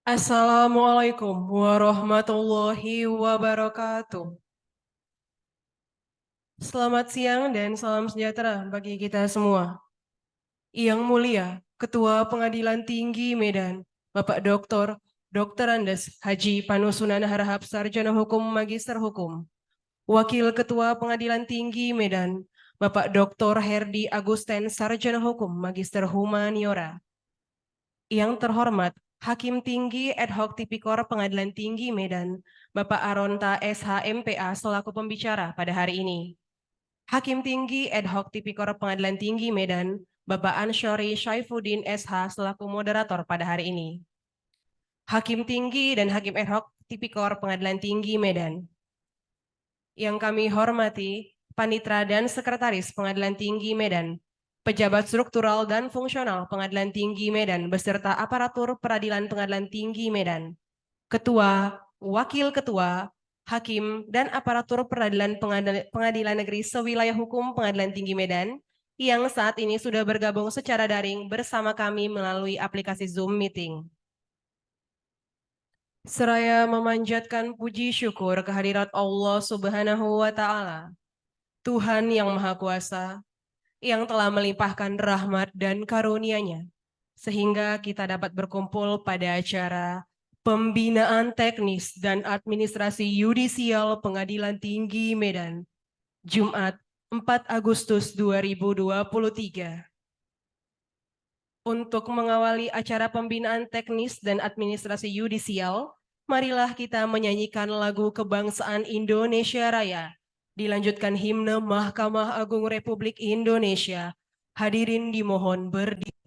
Assalamualaikum warahmatullahi wabarakatuh. Selamat siang dan salam sejahtera bagi kita semua. Yang mulia, Ketua Pengadilan Tinggi Medan, Bapak Dr. Andes Haji Panusunan Harahap Sarjana Hukum Magister Hukum. Wakil Ketua Pengadilan Tinggi Medan, Bapak Dr. Herdi Agusten Sarjana Hukum Magister Humaniora. Yang terhormat, Hakim Tinggi Ad Hoc Tipikor Pengadilan Tinggi Medan, Bapak Aronta SH.MPA selaku pembicara pada hari ini. Hakim Tinggi Ad Hoc Tipikor Pengadilan Tinggi Medan, Bapak Ansyori Syaifuddin SH selaku moderator pada hari ini. Hakim Tinggi dan Hakim Ad Hoc Tipikor Pengadilan Tinggi Medan. Yang kami hormati, Panitra dan Sekretaris Pengadilan Tinggi Medan, pejabat struktural dan fungsional Pengadilan Tinggi Medan beserta aparatur peradilan Pengadilan Tinggi Medan, ketua, wakil ketua, hakim, dan aparatur peradilan Pengadilan Negeri sewilayah hukum Pengadilan Tinggi Medan yang saat ini sudah bergabung secara daring bersama kami melalui aplikasi Zoom Meeting. Seraya memanjatkan puji syukur kehadirat Allah Subhanahu wa Ta'ala, Tuhan yang Maha Kuasa, yang telah melimpahkan rahmat dan karunia-Nya, sehingga kita dapat berkumpul pada acara Pembinaan Teknis dan Administrasi Yudisial Pengadilan Tinggi Medan, Jumat 4 Agustus 2023. Untuk mengawali acara Pembinaan Teknis dan Administrasi Yudisial, marilah kita menyanyikan lagu Kebangsaan Indonesia Raya. Dilanjutkan himne Mahkamah Agung Republik Indonesia. Hadirin dimohon berdiri.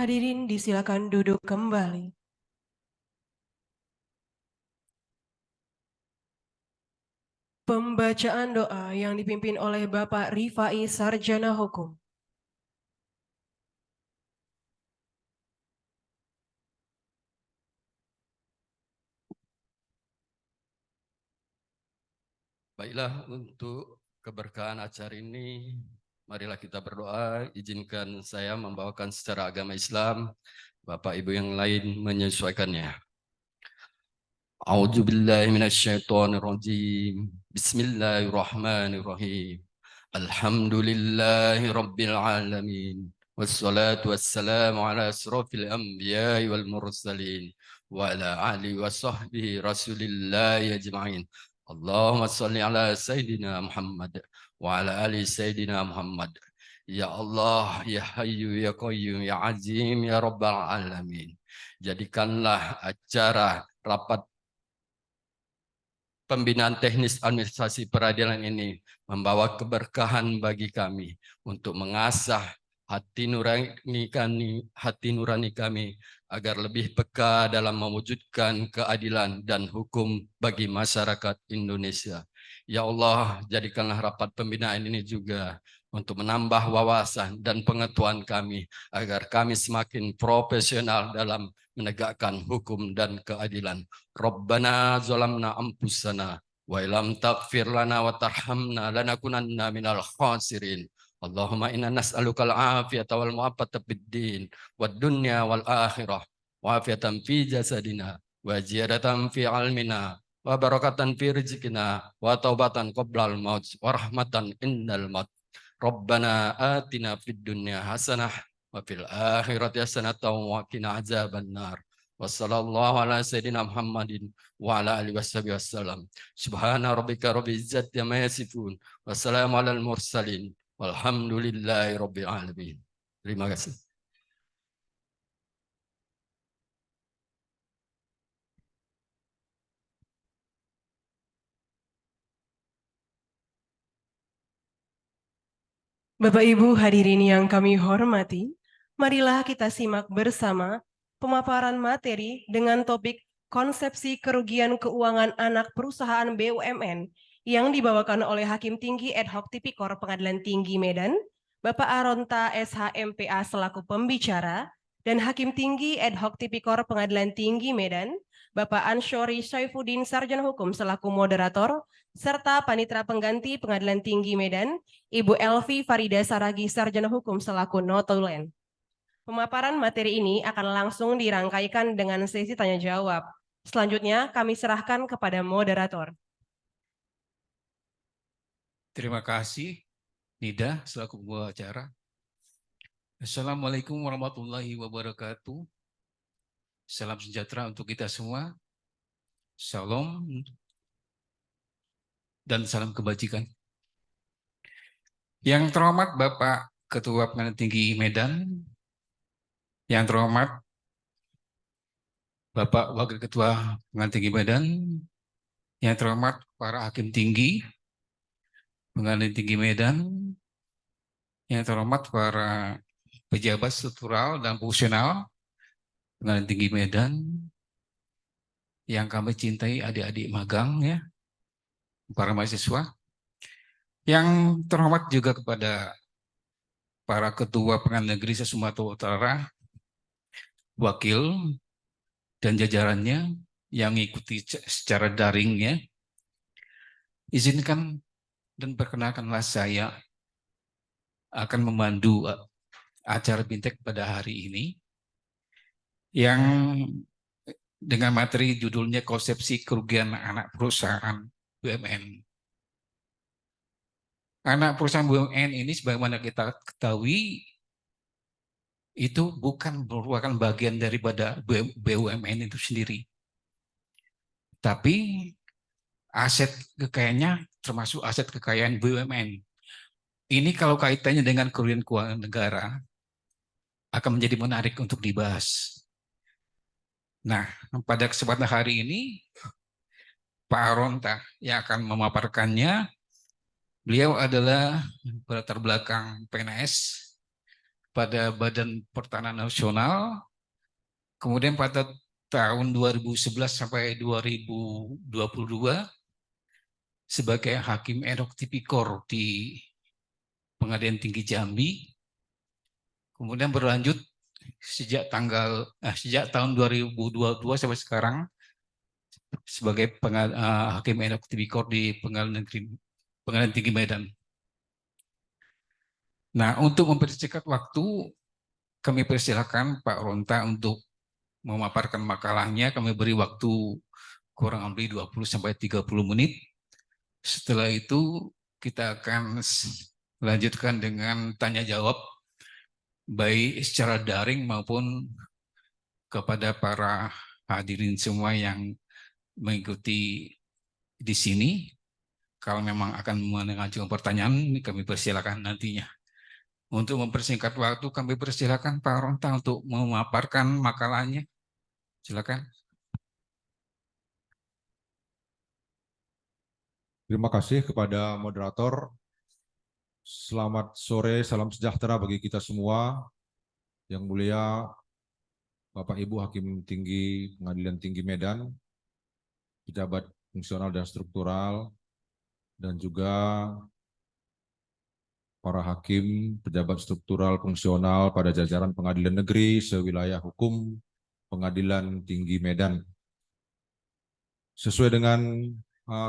Hadirin disilakan duduk kembali. Pembacaan doa yang dipimpin oleh Bapak Rifai Sarjana Hukum. Baiklah, untuk keberkahan acara ini, marilah kita berdoa. Izinkan saya membawakan secara agama Islam, Bapak Ibu yang lain menyesuaikannya. A'udzu billahi minasyaitonir rajim. Bismillahirrahmanirrahim. Alhamdulillahi rabbil alamin. Wassalatu wassalamu ala asrofil anbiya'i wal mursalin wa ala alihi wa sahbihi rasulillahi ajma'in. Allahumma salli ala Sayyidina Muhammad wa ala ali Sayyidina Muhammad. Ya Allah, ya Hayyu, ya Qayyum, ya Azim, ya Rabbal Alamin. Jadikanlah acara rapat pembinaan teknis administrasi peradilan ini membawa keberkahan bagi kami untuk mengasah hati nurani kami agar lebih peka dalam mewujudkan keadilan dan hukum bagi masyarakat Indonesia. Ya Allah, jadikanlah rapat pembinaan ini juga untuk menambah wawasan dan pengetahuan kami agar kami semakin profesional dalam menegakkan hukum dan keadilan. Rabbana zalamna anfusana wa illam taghfir lana wa tarhamna lanakunanna minal khasirin. Allahumma inna nas'alukal afiyata wal mu'afata fid din wad dunya wal akhirah wa afiyatan fi jasadina wa ziyadatan fi ilmina wa barakatan fi rizqina wa taubatan qoblal maut wa rahmatan indal maut. Rabbana atina fid dunya hasanah wa fil akhirati hasanatan wa qina azabannar. Wassallallahu ala sayyidina Muhammadin wa ala alihi wasallam. Subhana rabbika rabbil izzati amma yasifun. Wassalamu alal mursalin. Walhamdulillahi rabbil alamin. Terima kasih. Bapak Ibu hadirin yang kami hormati, marilah kita simak bersama pemaparan materi dengan topik konsepsi kerugian keuangan anak perusahaan BUMN yang dibawakan oleh Hakim Tinggi Ad Hoc Tipikor Pengadilan Tinggi Medan, Bapak Aronta SHMPA selaku pembicara, dan Hakim Tinggi Ad Hoc Tipikor Pengadilan Tinggi Medan, Bapak Ansyori Saifuddin Sarjana Hukum selaku moderator, serta Panitera Pengganti Pengadilan Tinggi Medan, Ibu Elvi Farida Saragi Sarjana Hukum selaku notulen. Pemaparan materi ini akan langsung dirangkaikan dengan sesi tanya jawab. Selanjutnya kami serahkan kepada moderator. Terima kasih Nida selaku pembawa acara. Assalamualaikum warahmatullahi wabarakatuh. Salam sejahtera untuk kita semua. Salam dan salam kebajikan. Yang terhormat Bapak Ketua Pengadilan Tinggi Medan, yang terhormat Bapak Wakil Ketua Pengadilan Tinggi Medan, yang terhormat para Hakim Tinggi Pengadilan Tinggi Medan, yang terhormat para pejabat struktural dan profesional Pengadilan Tinggi Medan, yang kami cintai adik-adik magang ya, para mahasiswa, yang terhormat juga kepada para ketua pengadilan negeri se-Sumatera Utara, wakil dan jajarannya yang mengikuti secara daring ya. Izinkan dan perkenalkanlah saya akan memandu acara Bintek pada hari ini yang dengan materi judulnya konsepsi kerugian anak perusahaan BUMN. Anak perusahaan BUMN ini sebagaimana kita ketahui itu bukan merupakan bagian daripada BUMN itu sendiri. Tapi aset kekayaannya termasuk aset kekayaan BUMN. Ini kalau kaitannya dengan kerugian keuangan negara akan menjadi menarik untuk dibahas. Nah, pada kesempatan hari ini Pak Aronta yang akan memaparkannya. Beliau adalah berlatar belakang PNS, pada Badan Pertanahan Nasional. Kemudian pada tahun 2011 sampai 2022 sebagai hakim ad hoc tipikor di Pengadilan Tinggi Jambi. Kemudian berlanjut sejak tahun 2022 sampai sekarang sebagai hakim ad hoc tipikor di Pengadilan Tinggi Medan. Nah, untuk mempersingkat waktu, kami persilakan Pak Ronta untuk memaparkan makalahnya. Kami beri waktu kurang lebih 20-30 menit. Setelah itu kita akan lanjutkan dengan tanya jawab, baik secara daring maupun kepada para hadirin semua yang mengikuti di sini. Kalau memang akan mengajukan pertanyaan, kami persilakan nantinya. Untuk mempersingkat waktu, kami persilakan Pak Ronta untuk memaparkan makalahnya. Silakan. Terima kasih kepada moderator. Selamat sore, salam sejahtera bagi kita semua. Yang mulia Bapak Ibu Hakim Tinggi Pengadilan Tinggi Medan, pejabat fungsional dan struktural, dan juga para hakim, pejabat struktural fungsional pada jajaran pengadilan negeri sewilayah hukum Pengadilan Tinggi Medan. Sesuai dengan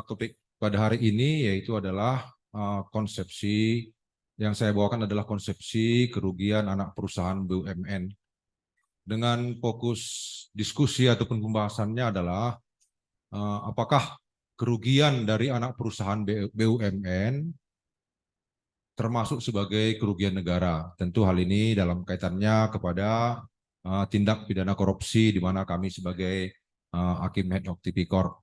topik pada hari ini, yaitu adalah konsepsi yang saya bawakan adalah konsepsi kerugian anak perusahaan BUMN. Dengan fokus diskusi ataupun pembahasannya adalah apakah kerugian dari anak perusahaan BUMN termasuk sebagai kerugian negara. Tentu hal ini dalam kaitannya kepada tindak pidana korupsi, di mana kami sebagai hakim ad hoc tipikor.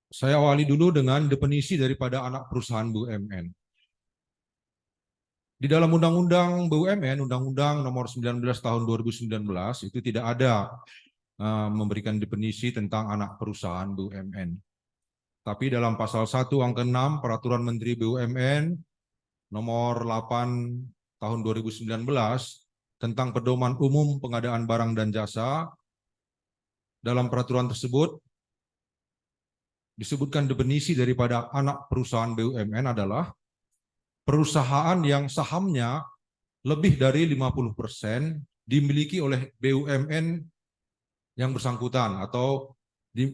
Saya awali dulu dengan definisi daripada anak perusahaan BUMN. Di dalam Undang-Undang BUMN, Undang-Undang Nomor 19 Tahun 2019, itu tidak ada memberikan definisi tentang anak perusahaan BUMN. Tapi dalam pasal 1 angka 6 Peraturan Menteri BUMN Nomor 8 Tahun 2019 tentang Pedoman Umum Pengadaan Barang dan Jasa, dalam peraturan tersebut disebutkan definisi daripada anak perusahaan BUMN adalah perusahaan yang sahamnya lebih dari 50% dimiliki oleh BUMN yang bersangkutan, atau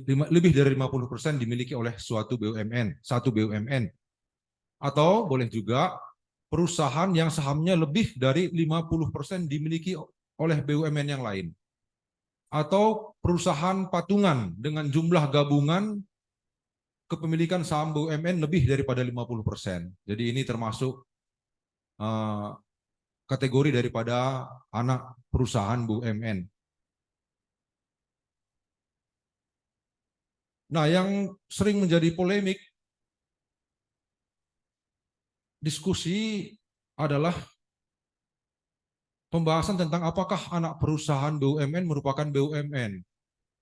lebih dari 50% dimiliki oleh satu BUMN, atau boleh juga perusahaan yang sahamnya lebih dari 50% dimiliki oleh BUMN yang lain, atau perusahaan patungan dengan jumlah gabungan kepemilikan saham BUMN lebih daripada 50%. Jadi ini termasuk kategori daripada anak perusahaan BUMN. Nah, yang sering menjadi polemik diskusi adalah pembahasan tentang apakah anak perusahaan BUMN merupakan BUMN.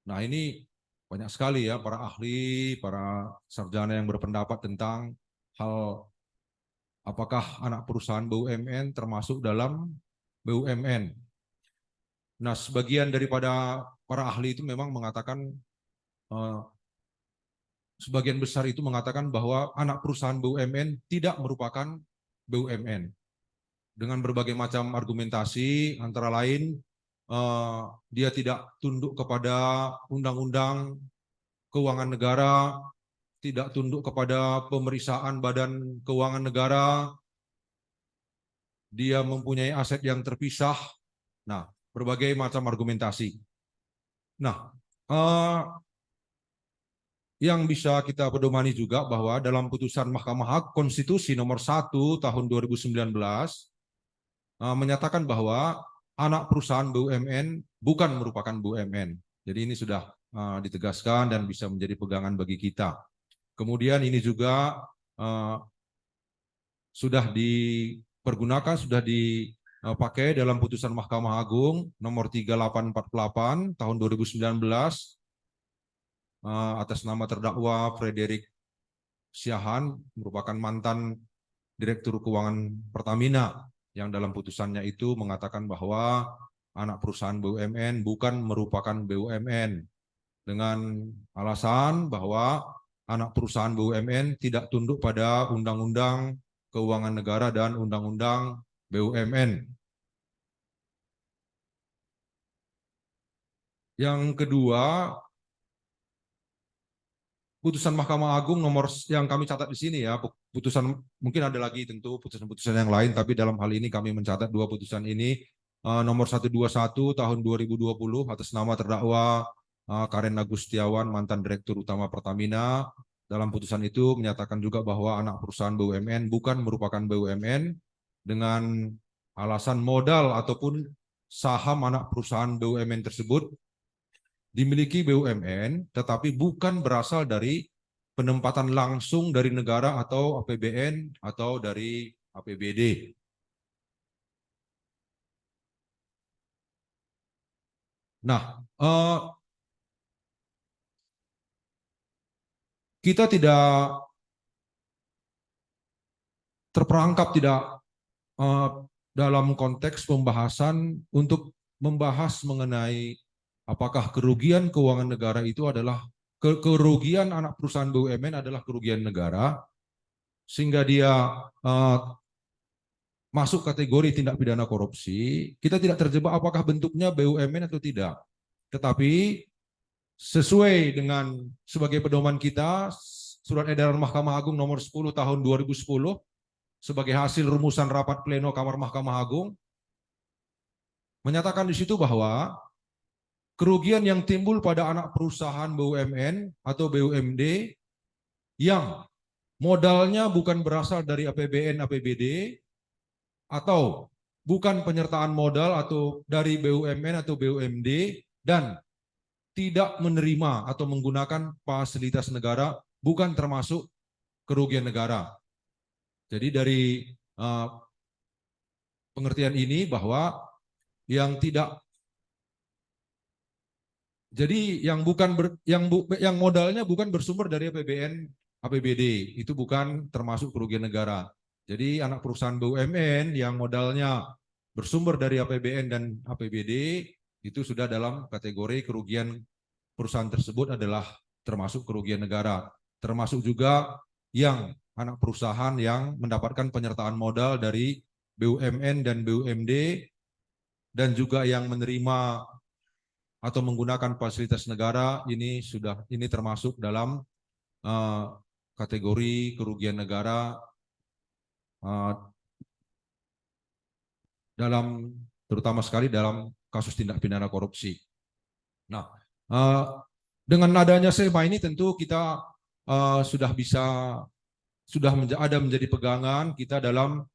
Nah, ini banyak sekali ya para ahli, para sarjana yang berpendapat tentang hal apakah anak perusahaan BUMN termasuk dalam BUMN. Nah, sebagian daripada para ahli itu memang mengatakan, sebagian besar itu mengatakan bahwa anak perusahaan BUMN tidak merupakan BUMN. Dengan berbagai macam argumentasi, antara lain dia tidak tunduk kepada undang-undang keuangan negara, tidak tunduk kepada pemeriksaan badan keuangan negara, dia mempunyai aset yang terpisah. Nah, berbagai macam argumentasi. Nah, yang bisa kita pedomani juga bahwa dalam putusan Mahkamah Konstitusi nomor 1 tahun 2019 menyatakan bahwa anak perusahaan BUMN bukan merupakan BUMN. Jadi ini sudah ditegaskan dan bisa menjadi pegangan bagi kita. Kemudian ini juga sudah dipergunakan, sudah dipakai dalam putusan Mahkamah Agung nomor 3848 tahun 2019 atas nama terdakwa Frederick Siahaan merupakan mantan Direktur Keuangan Pertamina yang dalam putusannya itu mengatakan bahwa anak perusahaan BUMN bukan merupakan BUMN dengan alasan bahwa anak perusahaan BUMN tidak tunduk pada Undang-Undang Keuangan Negara dan Undang-Undang BUMN. Yang kedua, putusan Mahkamah Agung nomor yang kami catat di sini ya, putusan mungkin ada lagi tentu putusan-putusan yang lain, tapi dalam hal ini kami mencatat dua putusan ini. Nomor 121 tahun 2020 atas nama terdakwa Karen Agustiawan, mantan Direktur Utama Pertamina. Dalam putusan itu menyatakan juga bahwa anak perusahaan BUMN bukan merupakan BUMN dengan alasan modal ataupun saham anak perusahaan BUMN tersebut dimiliki BUMN, tetapi bukan berasal dari penempatan langsung dari negara atau APBN atau dari APBD. Nah, kita tidak terperangkap dalam konteks pembahasan untuk membahas mengenai apakah kerugian keuangan negara itu adalah kerugian anak perusahaan BUMN adalah kerugian negara sehingga dia masuk kategori tindak pidana korupsi. Kita tidak terjebak apakah bentuknya BUMN atau tidak. Tetapi sesuai dengan sebagai pedoman kita, Surat Edaran Mahkamah Agung nomor 10 tahun 2010 sebagai hasil rumusan rapat pleno Kamar Mahkamah Agung menyatakan di situ bahwa kerugian yang timbul pada anak perusahaan BUMN atau BUMD yang modalnya bukan berasal dari APBN, APBD, atau bukan penyertaan modal atau dari BUMN atau BUMD dan tidak menerima atau menggunakan fasilitas negara bukan termasuk kerugian negara. Jadi dari pengertian ini bahwa yang tidak jadi yang modalnya bukan bersumber dari APBN, APBD, itu bukan termasuk kerugian negara. Jadi anak perusahaan BUMN yang modalnya bersumber dari APBN dan APBD itu sudah dalam kategori kerugian perusahaan tersebut adalah termasuk kerugian negara. Termasuk juga yang anak perusahaan yang mendapatkan penyertaan modal dari BUMN dan BUMD dan juga yang menerima atau menggunakan fasilitas negara ini termasuk dalam kategori kerugian negara terutama sekali dalam kasus tindak pidana korupsi. Nah, dengan adanya SEMA ini tentu kita sudah ada menjadi pegangan kita dalam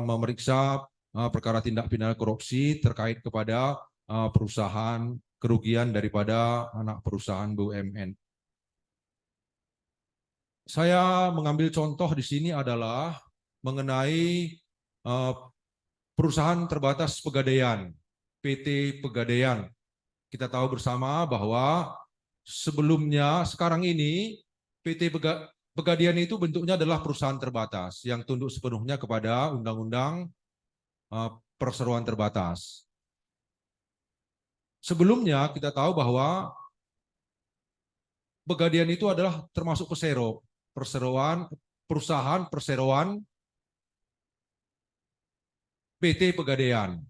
memeriksa perkara tindak pidana korupsi terkait kepada perusahaan kerugian daripada anak perusahaan BUMN. Saya mengambil contoh di sini adalah mengenai perusahaan terbatas Pegadaian, PT Pegadaian. Kita tahu bersama bahwa sebelumnya, sekarang ini PT Pegadaian itu bentuknya adalah perusahaan terbatas yang tunduk sepenuhnya kepada Undang-Undang Perseroan Terbatas. Sebelumnya kita tahu bahwa Pegadaian itu adalah termasuk perusahaan perseroan PT Pegadaian.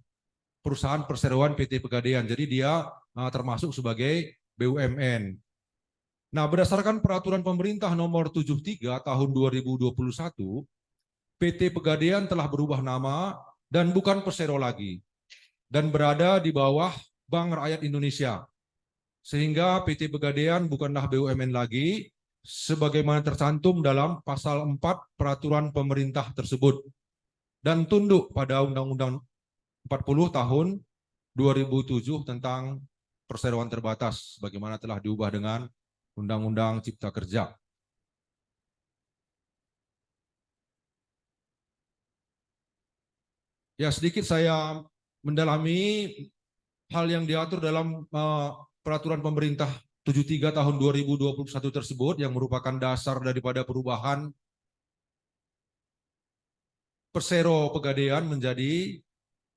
Perusahaan perseroan PT Pegadaian. Jadi dia termasuk sebagai BUMN. Nah, berdasarkan peraturan pemerintah nomor 73 tahun 2021, PT Pegadaian telah berubah nama dan bukan persero lagi dan berada di bawah Bank Rakyat Indonesia. Sehingga PT Pegadaian bukanlah BUMN lagi sebagaimana tercantum dalam pasal 4 peraturan pemerintah tersebut dan tunduk pada Undang-Undang 40 tahun 2007 tentang perseroan terbatas bagaimana telah diubah dengan Undang-Undang Cipta Kerja. Ya, sedikit saya mendalami hal yang diatur dalam peraturan pemerintah 73 tahun 2021 tersebut yang merupakan dasar daripada perubahan Persero Pegadaian menjadi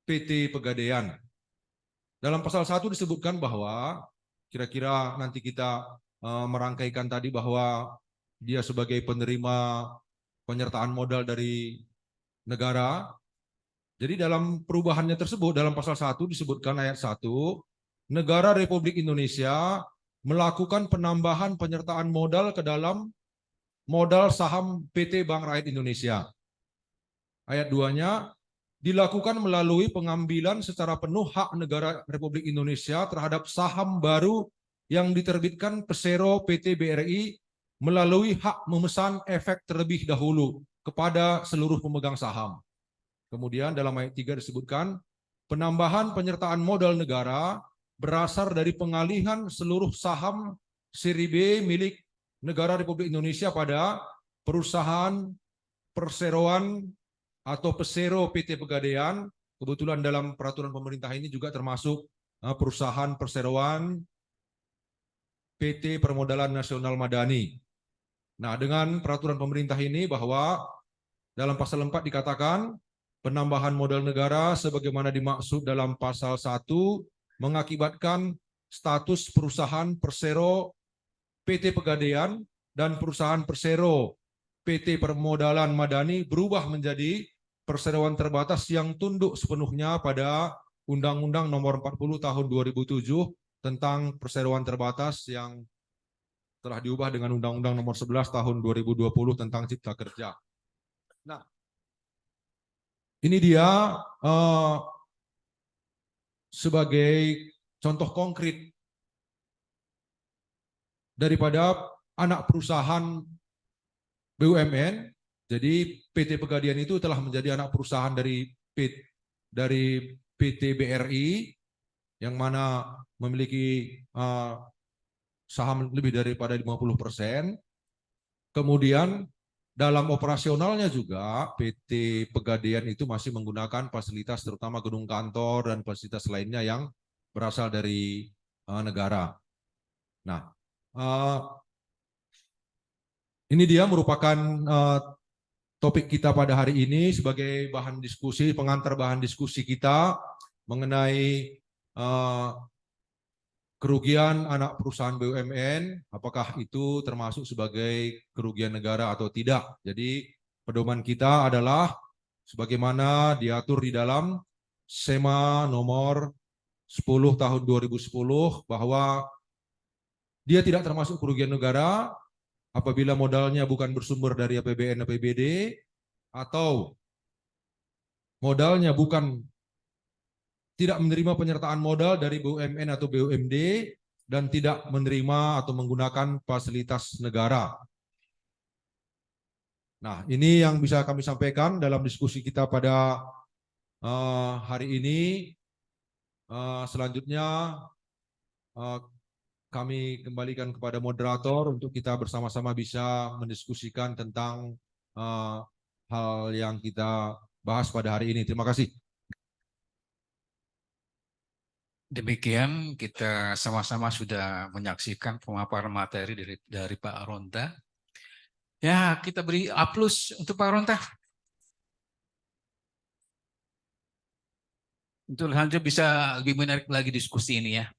PT Pegadaian. Dalam pasal 1 disebutkan bahwa kira-kira nanti kita merangkaikan tadi bahwa dia sebagai penerima penyertaan modal dari negara. Jadi dalam perubahannya tersebut dalam pasal 1 disebutkan ayat 1, negara Republik Indonesia melakukan penambahan penyertaan modal ke dalam modal saham PT Bank Rakyat Indonesia. Ayat 2-nya dilakukan melalui pengambilan secara penuh hak negara Republik Indonesia terhadap saham baru yang diterbitkan Persero PT BRI melalui hak memesan efek terlebih dahulu kepada seluruh pemegang saham. Kemudian dalam ayat 3 disebutkan penambahan penyertaan modal negara berasal dari pengalihan seluruh saham seri B milik negara Republik Indonesia pada perusahaan perseroan atau Persero PT Pegadaian. Kebetulan dalam peraturan pemerintah ini juga termasuk perusahaan perseroan PT Permodalan Nasional Madani. Nah, dengan peraturan pemerintah ini bahwa dalam pasal 4 dikatakan penambahan modal negara sebagaimana dimaksud dalam pasal 1 mengakibatkan status perusahaan Persero PT Pegadaian dan perusahaan Persero PT Permodalan Madani berubah menjadi perseroan terbatas yang tunduk sepenuhnya pada Undang-Undang Nomor 40 Tahun 2007 tentang perseroan terbatas yang telah diubah dengan Undang-Undang Nomor 11 Tahun 2020 tentang Cipta Kerja. Nah, ini dia sebagai contoh konkret daripada anak perusahaan BUMN. Jadi PT Pegadaian itu telah menjadi anak perusahaan dari PT BRI yang mana memiliki saham lebih daripada 50%. Kemudian dalam operasionalnya juga PT Pegadaian itu masih menggunakan fasilitas terutama gedung kantor dan fasilitas lainnya yang berasal dari negara. Nah, ini dia merupakan topik kita pada hari ini sebagai bahan diskusi, pengantar bahan diskusi kita mengenai kerugian anak perusahaan BUMN, apakah itu termasuk sebagai kerugian negara atau tidak. Jadi pedoman kita adalah sebagaimana diatur di dalam SEMA nomor 10 tahun 2010 bahwa dia tidak termasuk kerugian negara apabila modalnya bukan bersumber dari APBN APBD atau modalnya bukan tidak menerima penyertaan modal dari BUMN atau BUMD dan tidak menerima atau menggunakan fasilitas negara. Nah, ini yang bisa kami sampaikan dalam diskusi kita pada hari ini. Selanjutnya kami kembalikan kepada moderator untuk kita bersama-sama bisa mendiskusikan tentang hal yang kita bahas pada hari ini. Terima kasih. Demikian kita sama-sama sudah menyaksikan pemaparan materi dari Pak Aronta. Ya, kita beri aplaus untuk Pak Aronta. Untuk lanjut bisa lebih menarik lagi diskusi ini ya.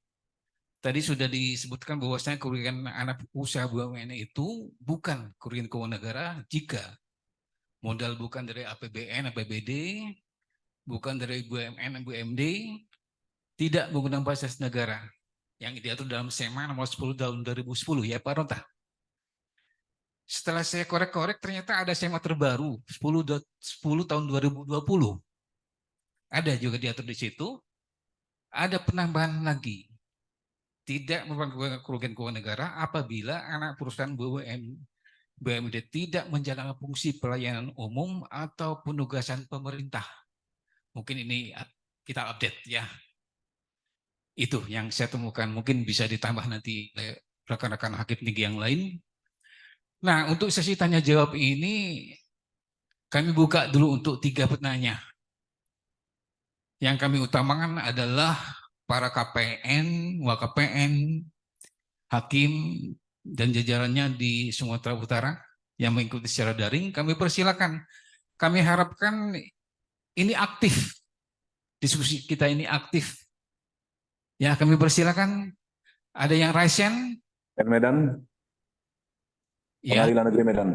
Tadi sudah disebutkan bahwasanya kerugian anak usaha BUMN itu bukan kerugian keuangan negara jika modal bukan dari APBN, APBD, bukan dari BUMN, BUMD, tidak menggunakan fasilitas negara yang diatur dalam SEMA nomor 10 tahun 2010 ya Pak Aronta. Setelah saya korek-korek ternyata ada SEMA terbaru 10 tahun 2020. Ada juga diatur di situ. Ada penambahan lagi. Tidak merupakan kerugian keuangan negara apabila anak perusahaan BUMD tidak menjalankan fungsi pelayanan umum atau penugasan pemerintah. Mungkin ini kita update ya. Itu yang saya temukan, mungkin bisa ditambah nanti rekan-rekan hakim tinggi yang lain. Nah, untuk sesi tanya jawab ini kami buka dulu untuk 3 penanya. Yang kami utamakan adalah para KPN, WKPN, hakim dan jajarannya di Sumatera Utara yang mengikuti secara daring, kami persilakan. Kami harapkan ini aktif, diskusi kita ini aktif. Ya, kami persilakan. Ada yang raise hand? PN Medan, Ya, Pengadilan Negeri Medan.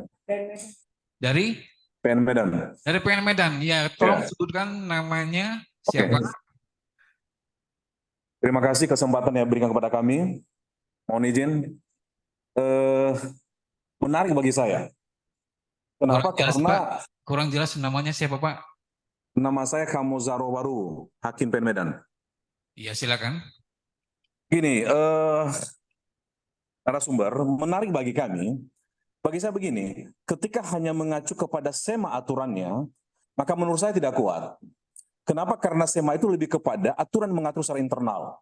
dari PN Medan. PN Medan. Ya, tolong Ya. sebutkan namanya Oke. siapa? Terima kasih kesempatan yang diberikan kepada kami. Mohon izin, menarik bagi saya. Kenapa? Kurang jelas, Karena Pak. Kurang jelas namanya siapa, Pak? nama saya Kamuzaro Baru, Hakim PN Medan. Iya, silakan. Gini, narasumber, menarik bagi kami. Bagi saya begini, ketika hanya mengacu kepada SEMA aturannya, maka menurut saya tidak kuat. Kenapa? Karena SEMA itu lebih kepada aturan mengatur secara internal.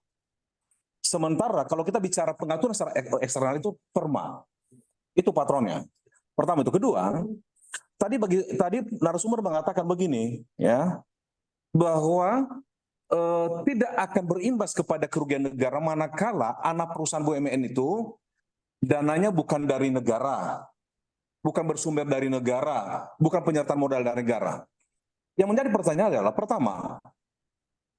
Sementara kalau kita bicara pengaturan secara eksternal itu perma. Itu patronnya. Pertama itu. Kedua, tadi narasumber mengatakan begini, ya, bahwa tidak akan berimbas kepada kerugian negara manakala anak perusahaan BUMN itu dananya bukan dari negara, bukan bersumber dari negara, bukan penyertaan modal dari negara. Yang menjadi pertanyaan adalah, pertama,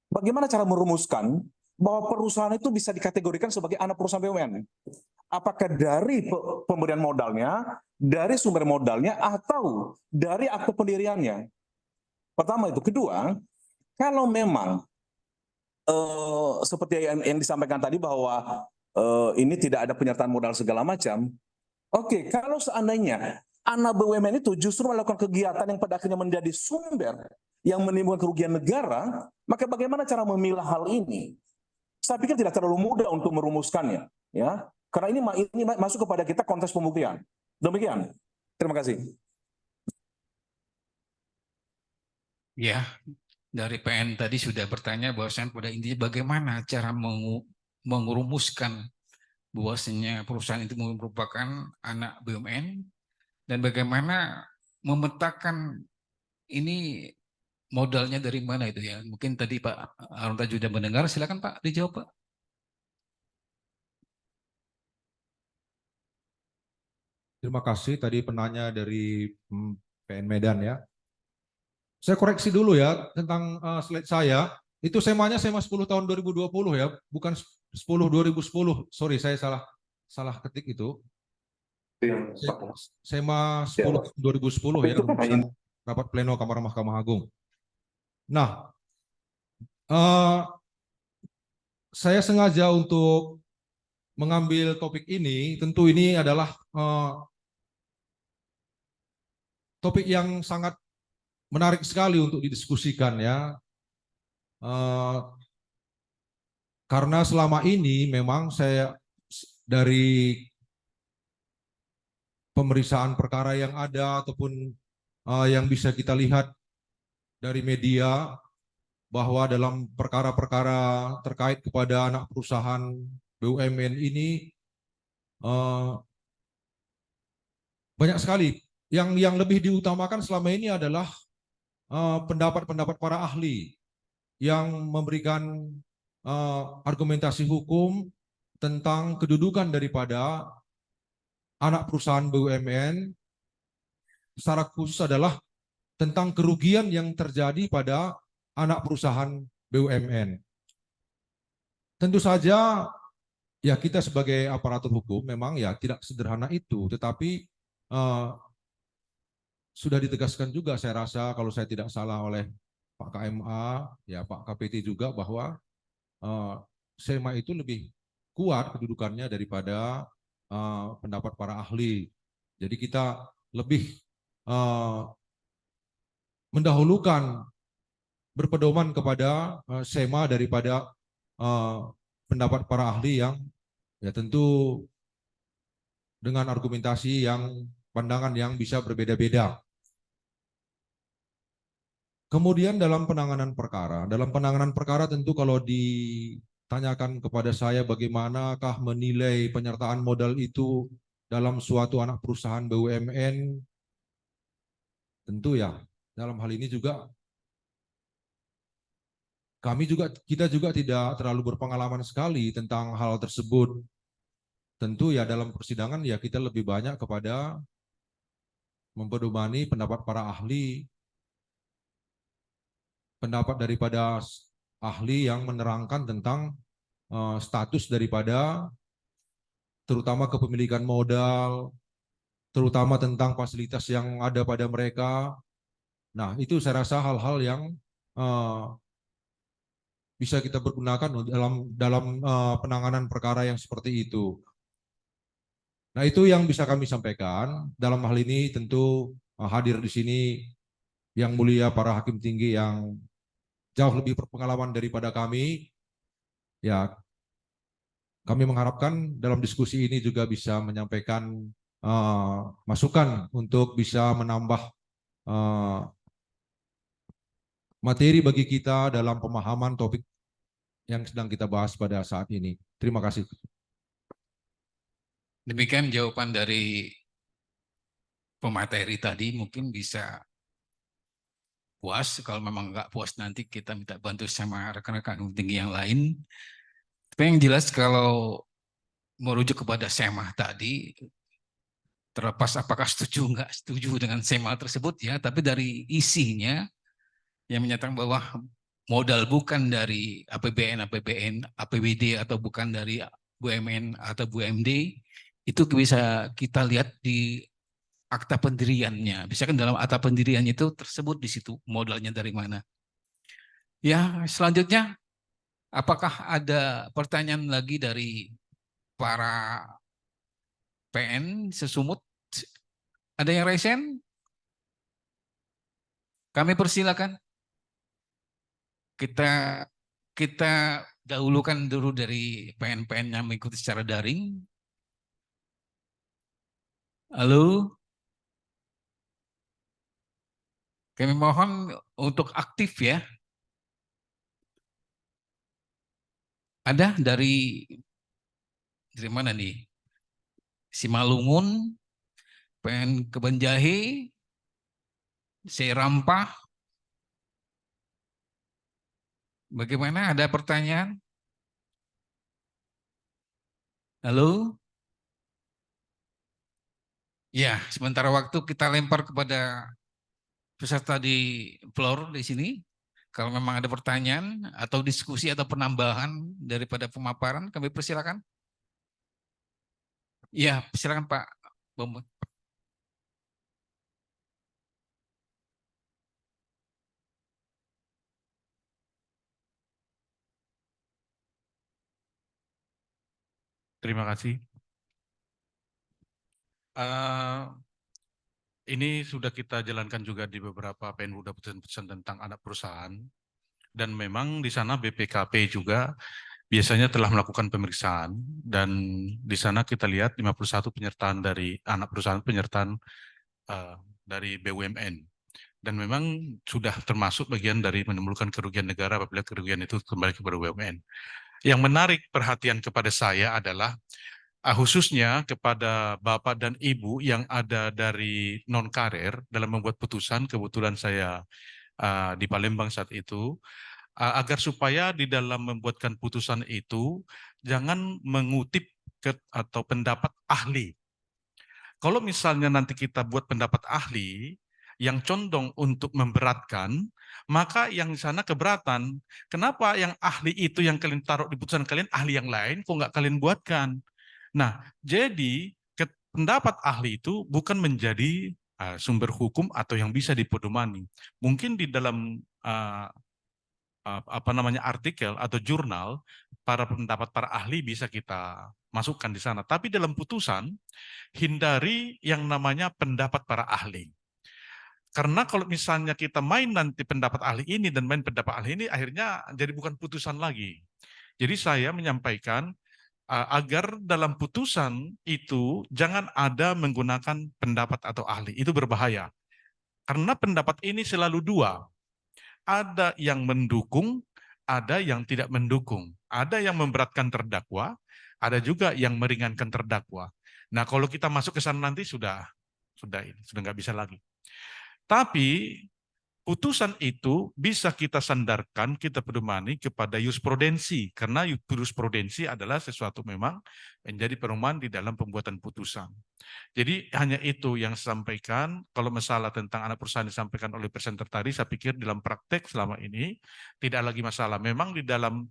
bagaimana cara merumuskan bahwa perusahaan itu bisa dikategorikan sebagai anak perusahaan BUMN? Apakah dari pemberian modalnya, dari sumber modalnya, atau dari akte pendiriannya? Pertama itu. Kedua, kalau memang seperti yang disampaikan tadi bahwa ini tidak ada penyertaan modal segala macam, oke, kalau seandainya anak BUMN itu justru melakukan kegiatan yang pada akhirnya menjadi sumber yang menimbulkan kerugian negara, maka bagaimana cara memilah hal ini? Saya pikir tidak terlalu mudah untuk merumuskannya, ya, karena ini masuk kepada kita konteks pembuktian. Demikian. Terima kasih. Ya, dari PN tadi sudah bertanya bahwasanya pada intinya bagaimana cara mengurumuskan bahwasanya perusahaan itu merupakan anak BUMN dan bagaimana memetakan ini modalnya dari mana itu ya. Mungkin tadi Pak Arunta sudah mendengar, silakan Pak dijawab Pak. Terima kasih tadi penanya dari PN Medan ya. Saya koreksi dulu ya tentang slide saya. Itu SEMA-nya SEMA 10 tahun 2020 ya, bukan 10 2010. Sorry, saya salah ketik itu. SEMA 10 2010 ya, rumusan rapat pleno Kamar Mahkamah Agung. Nah, saya sengaja untuk mengambil topik ini, tentu ini adalah topik yang sangat menarik sekali untuk didiskusikan ya. Karena selama ini memang saya dari pemeriksaan perkara yang ada ataupun yang bisa kita lihat dari media bahwa dalam perkara-perkara terkait kepada anak perusahaan BUMN ini banyak sekali yang lebih diutamakan selama ini adalah pendapat-pendapat para ahli yang memberikan argumentasi hukum tentang kedudukan daripada anak perusahaan BUMN secara khusus adalah tentang kerugian yang terjadi pada anak perusahaan BUMN. Tentu saja ya kita sebagai aparatur hukum memang ya tidak sederhana itu, tetapi sudah ditegaskan juga saya rasa kalau saya tidak salah oleh Pak KMA, ya Pak KPT juga bahwa SEMA itu lebih kuat kedudukannya daripada pendapat para ahli. Jadi kita lebih mendahulukan berpedoman kepada SEMA daripada pendapat para ahli yang ya tentu dengan argumentasi yang pandangan yang bisa berbeda-beda. Kemudian dalam penanganan perkara tentu kalau ditanyakan kepada saya bagaimanakah menilai penyertaan modal itu dalam suatu anak perusahaan BUMN, tentu ya dalam hal ini juga kita juga tidak terlalu berpengalaman sekali tentang hal tersebut. tentu ya dalam persidangan ya kita lebih banyak kepada mempedomani pendapat para ahli, pendapat daripada ahli yang menerangkan tentang status daripada terutama kepemilikan modal, terutama tentang fasilitas yang ada pada mereka. Nah, itu saya rasa hal-hal yang bisa kita pergunakan dalam penanganan perkara yang seperti itu. Nah, itu yang bisa kami sampaikan. Dalam hal ini tentu hadir di sini yang mulia para hakim tinggi yang jauh lebih berpengalaman daripada kami. Ya, kami mengharapkan dalam diskusi ini juga bisa menyampaikan masukan untuk bisa menambah materi bagi kita dalam pemahaman topik yang sedang kita bahas pada saat ini. Terima kasih. Demikian jawaban dari pemateri tadi, mungkin bisa puas. Kalau memang nggak puas nanti kita minta bantu sama rekan-rekan tinggi yang lain. Tapi yang jelas kalau merujuk kepada SEMA tadi, terlepas apakah setuju nggak setuju dengan SEMA tersebut ya, tapi dari isinya yang menyatakan bahwa modal bukan dari APBN, APBD atau bukan dari BUMN atau BUMD, itu bisa kita lihat di akta pendiriannya. Misalkan dalam akta pendirian itu tersebut di situ modalnya dari mana. Ya, selanjutnya apakah ada pertanyaan lagi dari para PN sesumut? Ada yang resen? Kami persilakan. Kita dahulukan dulu dari PN-PN yang mengikuti secara daring. Halo? Kami mohon untuk aktif ya. Ada dari mana nih? Simalungun, PN Kebanjahe, Serampah. Bagaimana? Ada pertanyaan? Halo? Ya, sementara waktu kita lempar kepada peserta di floor di sini. Kalau memang ada pertanyaan atau diskusi atau penambahan daripada pemaparan, kami persilakan. Ya, silakan Pak Bambang. Terima kasih. Ini sudah kita jalankan juga di beberapa PN udah pesan tentang anak perusahaan. Dan memang di sana BPKP juga biasanya telah melakukan pemeriksaan. Dan di sana kita lihat 51 penyertaan dari anak perusahaan penyertaan dari BUMN. Dan memang sudah termasuk bagian dari menimbulkan kerugian negara apabila kerugian itu kembali kepada BUMN. Yang menarik perhatian kepada saya adalah khususnya kepada Bapak dan Ibu yang ada dari non-karir dalam membuat putusan, kebetulan saya di Palembang saat itu, agar supaya di dalam membuatkan putusan itu jangan mengutip atau pendapat ahli. Kalau misalnya nanti kita buat pendapat ahli yang condong untuk memberatkan, maka yang di sana keberatan. Kenapa yang ahli itu yang kalian taruh di putusan kalian, ahli yang lain kok nggak kalian buatkan? Nah, jadi pendapat ahli itu bukan menjadi sumber hukum atau yang bisa dipedomani. Mungkin di dalam artikel atau jurnal pendapat para ahli bisa kita masukkan di sana. Tapi dalam putusan hindari yang namanya pendapat para ahli. Karena kalau misalnya kita main nanti pendapat ahli ini dan main pendapat ahli ini, akhirnya jadi bukan putusan lagi. Jadi saya menyampaikan agar dalam putusan itu jangan ada menggunakan pendapat atau ahli. Itu berbahaya. Karena pendapat ini selalu dua. Ada yang mendukung, ada yang tidak mendukung. Ada yang memberatkan terdakwa, ada juga yang meringankan terdakwa. Nah, kalau kita masuk ke sana nanti sudah nggak bisa lagi. Tapi putusan itu bisa kita sandarkan, kita pedomani kepada jurisprudensi, karena jurisprudensi adalah sesuatu memang menjadi pedoman di dalam pembuatan putusan. Jadi hanya itu yang saya sampaikan. Kalau masalah tentang anak perusahaan disampaikan oleh presenter tadi, saya pikir dalam praktek selama ini tidak lagi masalah. Memang di dalam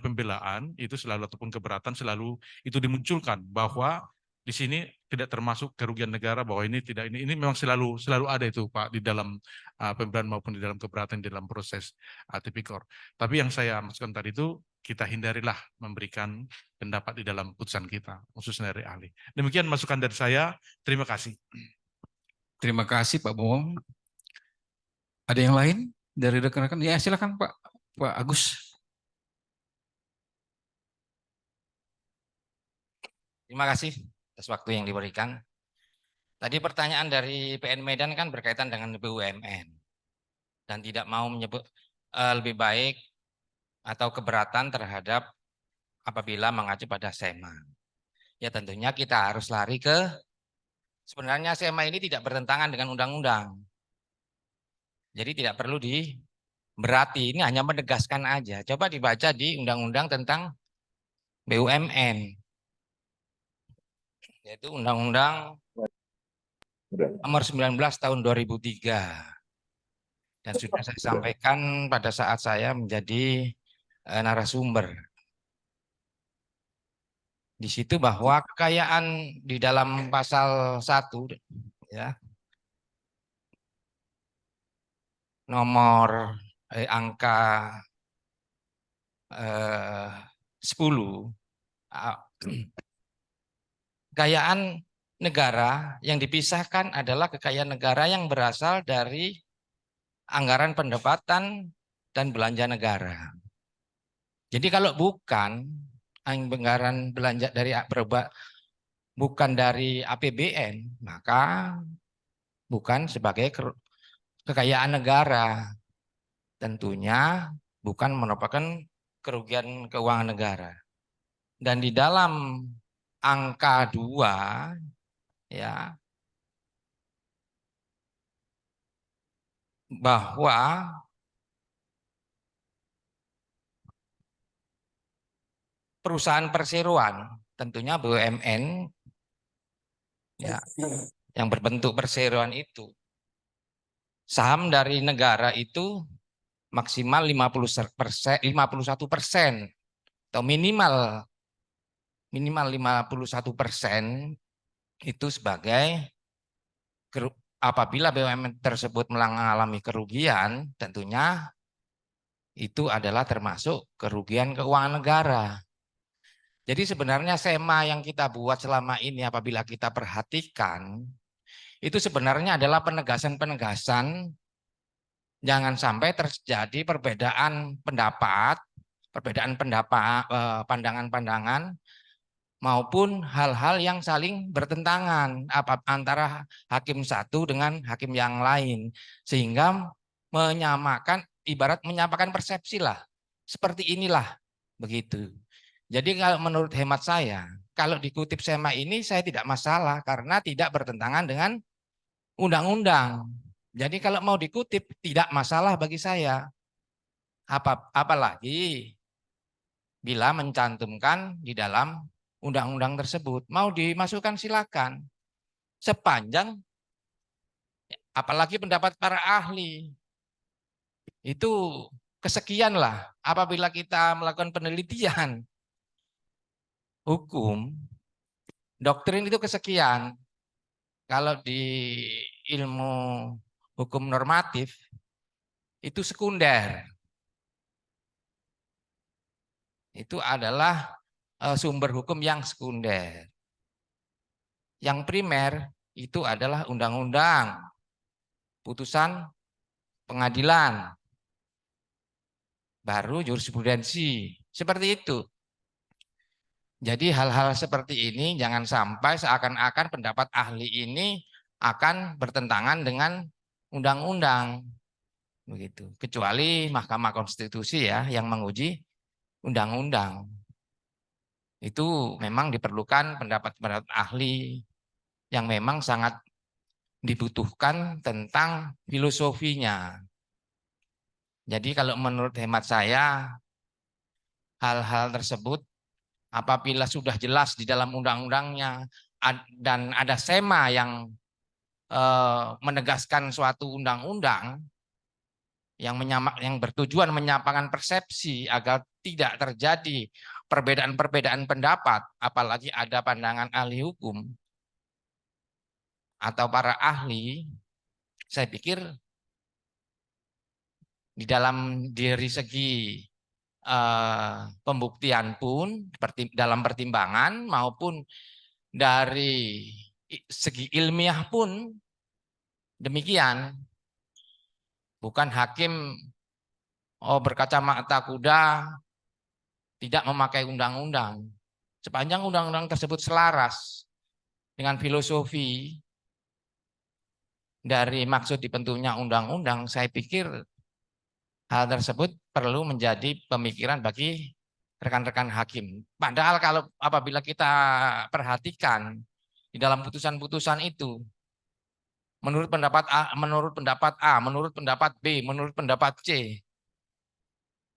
pembelaan itu selalu ataupun keberatan selalu itu dimunculkan bahwa di sini tidak termasuk kerugian negara, bahwa ini tidak, ini memang selalu ada itu Pak di dalam pembelaan maupun di dalam keberatan di dalam proses tipikor. Tapi yang saya maksudkan tadi itu kita hindarilah memberikan pendapat di dalam putusan kita, khususnya dari ahli. Demikian masukan dari saya. Terima kasih. Terima kasih Pak Bohong. Ada yang lain dari rekan-rekan? Ya silakan Pak Agus. Terima kasih atas waktu yang diberikan. Tadi pertanyaan dari PN Medan kan berkaitan dengan BUMN dan tidak mau menyebut lebih baik atau keberatan terhadap apabila mengacu pada SEMA. Ya tentunya kita harus lari ke, sebenarnya SEMA ini tidak bertentangan dengan undang-undang. Jadi tidak perlu diberati, ini hanya menegaskan aja. Coba dibaca di undang-undang tentang BUMN. Yaitu Undang-Undang Nomor 19 tahun 2003. Dan sudah saya sampaikan pada saat saya menjadi narasumber. Di situ bahwa kekayaan di dalam pasal 1 ya, nomor angka 10, kekayaan negara yang dipisahkan adalah kekayaan negara yang berasal dari anggaran pendapatan dan belanja negara. Jadi kalau bukan anggaran belanja dari bukan dari APBN, maka bukan sebagai kekayaan negara. Tentunya bukan merupakan kerugian keuangan negara. Dan di dalam angka 2 ya, bahwa perusahaan perseroan, tentunya BUMN ya, yang berbentuk perseroan itu, saham dari negara itu maksimal 51% atau minimal 51% itu sebagai apabila BUMN tersebut mengalami kerugian, tentunya itu adalah termasuk kerugian keuangan negara. Jadi sebenarnya SEMA yang kita buat selama ini apabila kita perhatikan, itu sebenarnya adalah penegasan-penegasan jangan sampai terjadi perbedaan pendapat, pandangan-pandangan, maupun hal-hal yang saling bertentangan antara hakim satu dengan hakim yang lain, sehingga menyamakan, ibarat menyamakan persepsi lah, seperti inilah begitu. Jadi kalau menurut hemat saya, kalau dikutip SEMA ini saya tidak masalah karena tidak bertentangan dengan undang-undang. Jadi kalau mau dikutip tidak masalah bagi saya. Apalagi bila mencantumkan di dalam undang-undang tersebut. Mau dimasukkan silakan. Sepanjang apalagi pendapat para ahli. Itu kesekian lah apabila kita melakukan penelitian hukum, doktrin itu kesekian. Kalau di ilmu hukum normatif itu sekunder. Itu adalah sumber hukum yang sekunder. Yang primer itu adalah undang-undang, putusan pengadilan, baru jurisprudensi. Seperti itu. Jadi hal-hal seperti ini jangan sampai seakan-akan pendapat ahli ini akan bertentangan dengan undang-undang. Begitu. Kecuali Mahkamah Konstitusi ya yang menguji undang-undang. Itu memang diperlukan pendapat-pendapat ahli yang memang sangat dibutuhkan tentang filosofinya. Jadi kalau menurut hemat saya, hal-hal tersebut apabila sudah jelas di dalam undang-undangnya dan ada sema yang menegaskan suatu undang-undang yang bertujuan menyampaikan persepsi agar tidak terjadi perbedaan-perbedaan pendapat, apalagi ada pandangan ahli hukum atau para ahli, saya pikir dari segi pembuktian pun dalam pertimbangan maupun dari segi ilmiah pun demikian. Bukan hakim berkacamata kuda tidak memakai undang-undang. Sepanjang undang-undang tersebut selaras dengan filosofi dari maksud dibentuknya undang-undang, saya pikir hal tersebut perlu menjadi pemikiran bagi rekan-rekan hakim. Padahal kalau apabila kita perhatikan di dalam putusan-putusan itu, menurut pendapat A, menurut pendapat B, menurut pendapat C.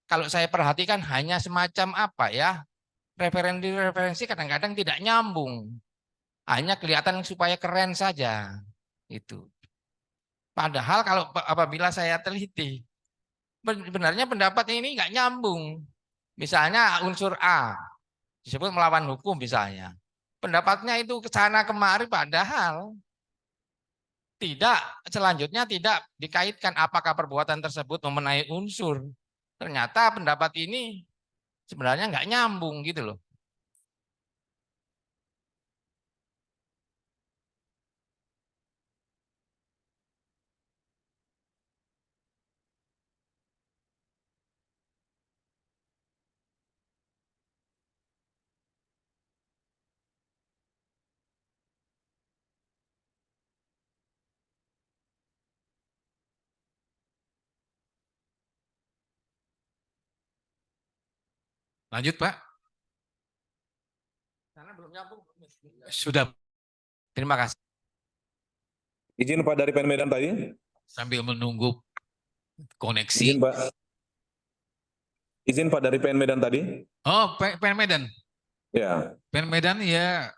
Kalau saya perhatikan hanya semacam apa ya, referensi kadang-kadang tidak nyambung. Hanya kelihatan supaya keren saja. Itu. Padahal kalau apabila saya teliti, sebenarnya pendapat ini nggak nyambung. Misalnya unsur A disebut melawan hukum misalnya. Pendapatnya itu ke sana kemari padahal selanjutnya tidak dikaitkan apakah perbuatan tersebut memenuhi unsur. Ternyata pendapat ini sebenarnya nggak nyambung gitu loh. Lanjut Pak. Karena belum nyambung. Sudah. Terima kasih. Izin Pak dari PN Medan tadi. Sambil menunggu koneksi. Izin Pak. Izin Pak dari PN Medan tadi. Oh, PN Medan. Ya. PN Medan ya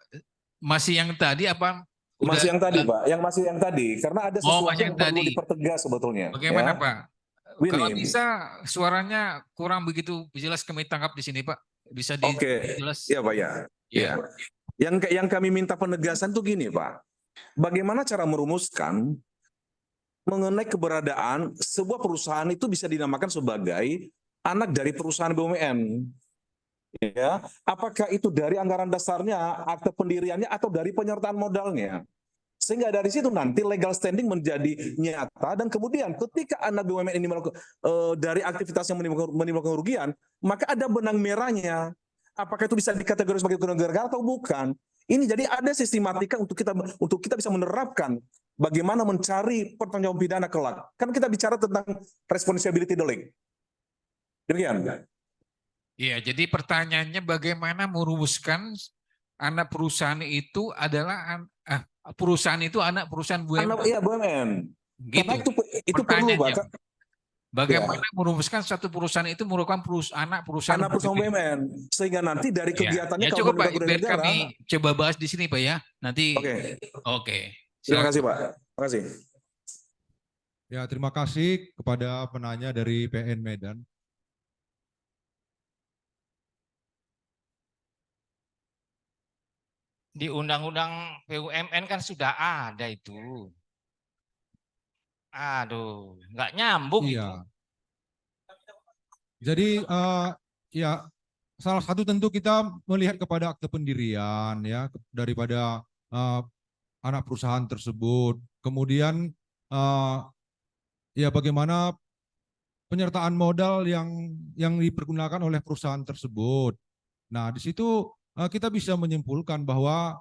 masih yang tadi apa? Masih yang tadi Pak, yang masih yang tadi. Karena ada sesuatu masih yang yang perlu tadi. dipertegas sebetulnya. Bagaimana ya. Pak? Willy. Kalau bisa suaranya kurang begitu jelas kami tangkap di sini Pak. Bisa jelas. Iya Pak ya. Ya. Yang kami minta penegasan tuh gini Pak. Bagaimana cara merumuskan mengenai keberadaan sebuah perusahaan itu bisa dinamakan sebagai anak dari perusahaan BUMN. Ya, apakah itu dari anggaran dasarnya, akte pendiriannya atau dari penyertaan modalnya? Sehingga dari situ nanti legal standing menjadi nyata dan kemudian ketika anak BUMN ini melakukan dari aktivitas yang menimbulkan kerugian, maka ada benang merahnya. Apakah itu bisa dikategorikan sebagai kerugian negara atau bukan? Ini jadi ada sistematika untuk kita bisa menerapkan bagaimana mencari pertanggungjawaban pidana kelak. Kan kita bicara tentang responsibility delik. Demikian. Iya, jadi pertanyaannya bagaimana merumuskan anak perusahaan itu adalah perusahaan itu anak perusahaan BUMN. Iya BUMN. Gitu. Karena itu perlu Pak. Bagaimana merumuskan satu perusahaan itu merupakan anak perusahaan BUMN sehingga nanti dari kegiatannya ya, cukup Pak, biar kami coba bahas di sini Pak ya. Nanti Oke. Terima kasih Pak. Terima kasih. Ya, terima kasih kepada penanya dari PN Medan. Di Undang-Undang BUMN kan sudah ada itu. Aduh, nggak nyambung itu. Jadi ya salah satu tentu kita melihat kepada akte pendirian ya daripada anak perusahaan tersebut. Kemudian ya bagaimana penyertaan modal yang dipergunakan oleh perusahaan tersebut. Nah, di situ kita bisa menyimpulkan bahwa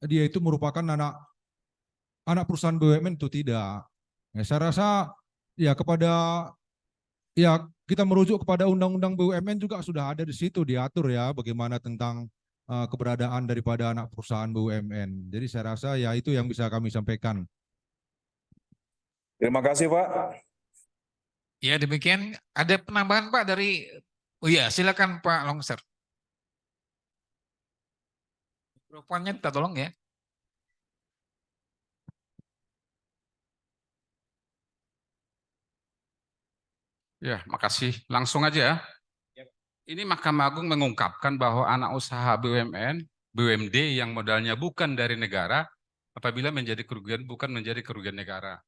dia itu merupakan anak perusahaan BUMN itu tidak. Ya, saya rasa ya kita merujuk kepada undang-undang BUMN juga sudah ada di situ diatur ya bagaimana tentang keberadaan daripada anak perusahaan BUMN. Jadi saya rasa ya itu yang bisa kami sampaikan. Terima kasih Pak. Ya demikian. Ada penambahan Pak dari, oh iya silakan Pak Longser. Mikrofonnya kita tolong ya. Ya, makasih. Langsung aja ya. Ini Mahkamah Agung mengungkapkan bahwa anak usaha BUMN, BUMD yang modalnya bukan dari negara, apabila menjadi kerugian bukan menjadi kerugian negara.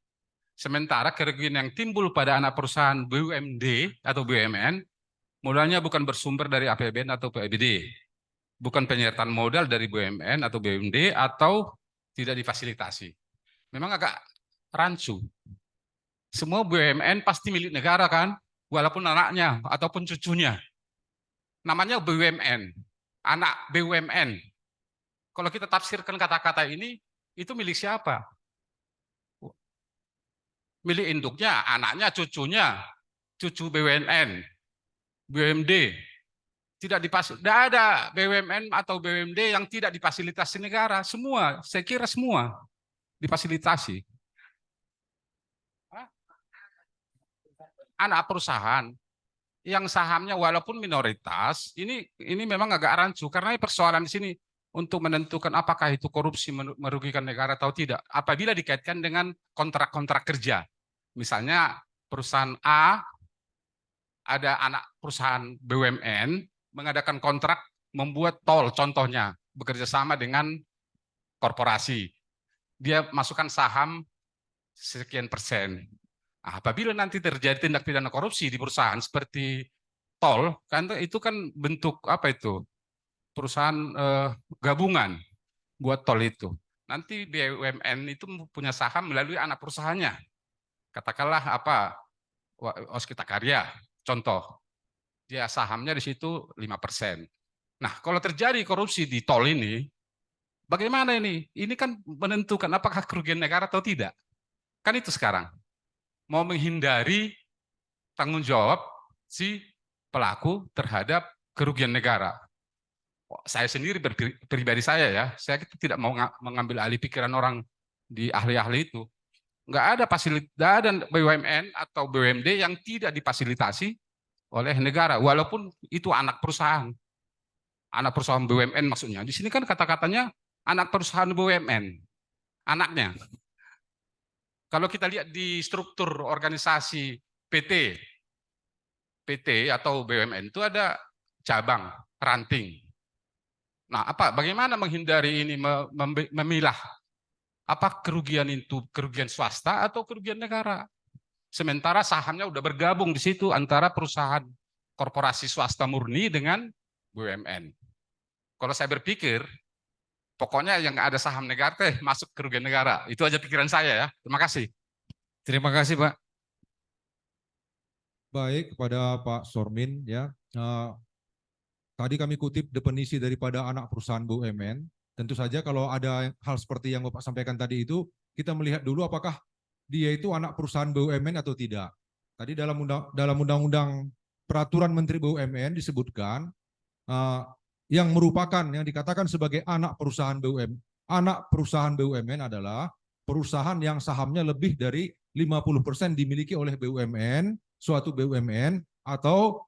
Sementara kerugian yang timbul pada anak perusahaan BUMD atau BUMN, modalnya bukan bersumber dari APBN atau PABD, bukan penyertaan modal dari BUMN atau BUMD, atau tidak difasilitasi. Memang agak rancu. Semua BUMN pasti milik negara kan, walaupun anaknya ataupun cucunya. Namanya BUMN, anak BUMN. Kalau kita tafsirkan kata-kata ini, itu milik siapa? Milik induknya, anaknya, cucunya, cucu BUMN, BUMD. Tidak ada BUMN atau BUMD yang tidak difasilitasi negara. Semua, saya kira semua difasilitasi. Anak perusahaan yang sahamnya walaupun minoritas, ini memang agak rancu karena persoalan di sini untuk menentukan apakah itu korupsi merugikan negara atau tidak. Apabila dikaitkan dengan kontrak-kontrak kerja. Misalnya perusahaan A, ada anak perusahaan BUMN mengadakan kontrak membuat tol, contohnya bekerja sama dengan korporasi. Dia masukkan saham sekian persen. Apabila nanti terjadi tindak pidana korupsi di perusahaan seperti tol, kan itu kan bentuk apa itu? Perusahaan gabungan buat tol itu. Nanti BUMN itu punya saham melalui anak perusahaannya. Katakanlah apa? Waskita Karya, contoh. Dia sahamnya di situ 5%. Nah, kalau terjadi korupsi di tol ini, bagaimana ini? Ini kan menentukan apakah kerugian negara atau tidak. Kan itu sekarang. Mau menghindari tanggung jawab si pelaku terhadap kerugian negara. Saya sendiri pribadi saya tidak mau mengambil alih pikiran orang di ahli-ahli itu. Nggak ada BUMN atau BUMD yang tidak difasilitasi oleh negara, walaupun itu anak perusahaan. Anak perusahaan BUMN maksudnya. Di sini kan kata-katanya anak perusahaan BUMN. Anaknya. Kalau kita lihat di struktur organisasi PT atau BUMN itu ada cabang, ranting. Nah, bagaimana menghindari ini, memilah apa kerugian itu kerugian swasta atau kerugian negara? Sementara sahamnya udah bergabung di situ antara perusahaan korporasi swasta murni dengan BUMN. Kalau saya berpikir, pokoknya yang ada saham negara masuk kerugian negara. Itu aja pikiran saya ya. Terima kasih. Terima kasih Pak. Baik, kepada Pak Sormin ya. Tadi kami kutip definisi daripada anak perusahaan BUMN. Tentu saja kalau ada hal seperti yang Bapak sampaikan tadi itu, kita melihat dulu apakah dia itu anak perusahaan BUMN atau tidak. Tadi dalam undang-undang peraturan Menteri BUMN disebutkan yang merupakan yang dikatakan sebagai anak perusahaan BUMN. Anak perusahaan BUMN adalah perusahaan yang sahamnya lebih dari 50% dimiliki oleh BUMN, suatu BUMN, atau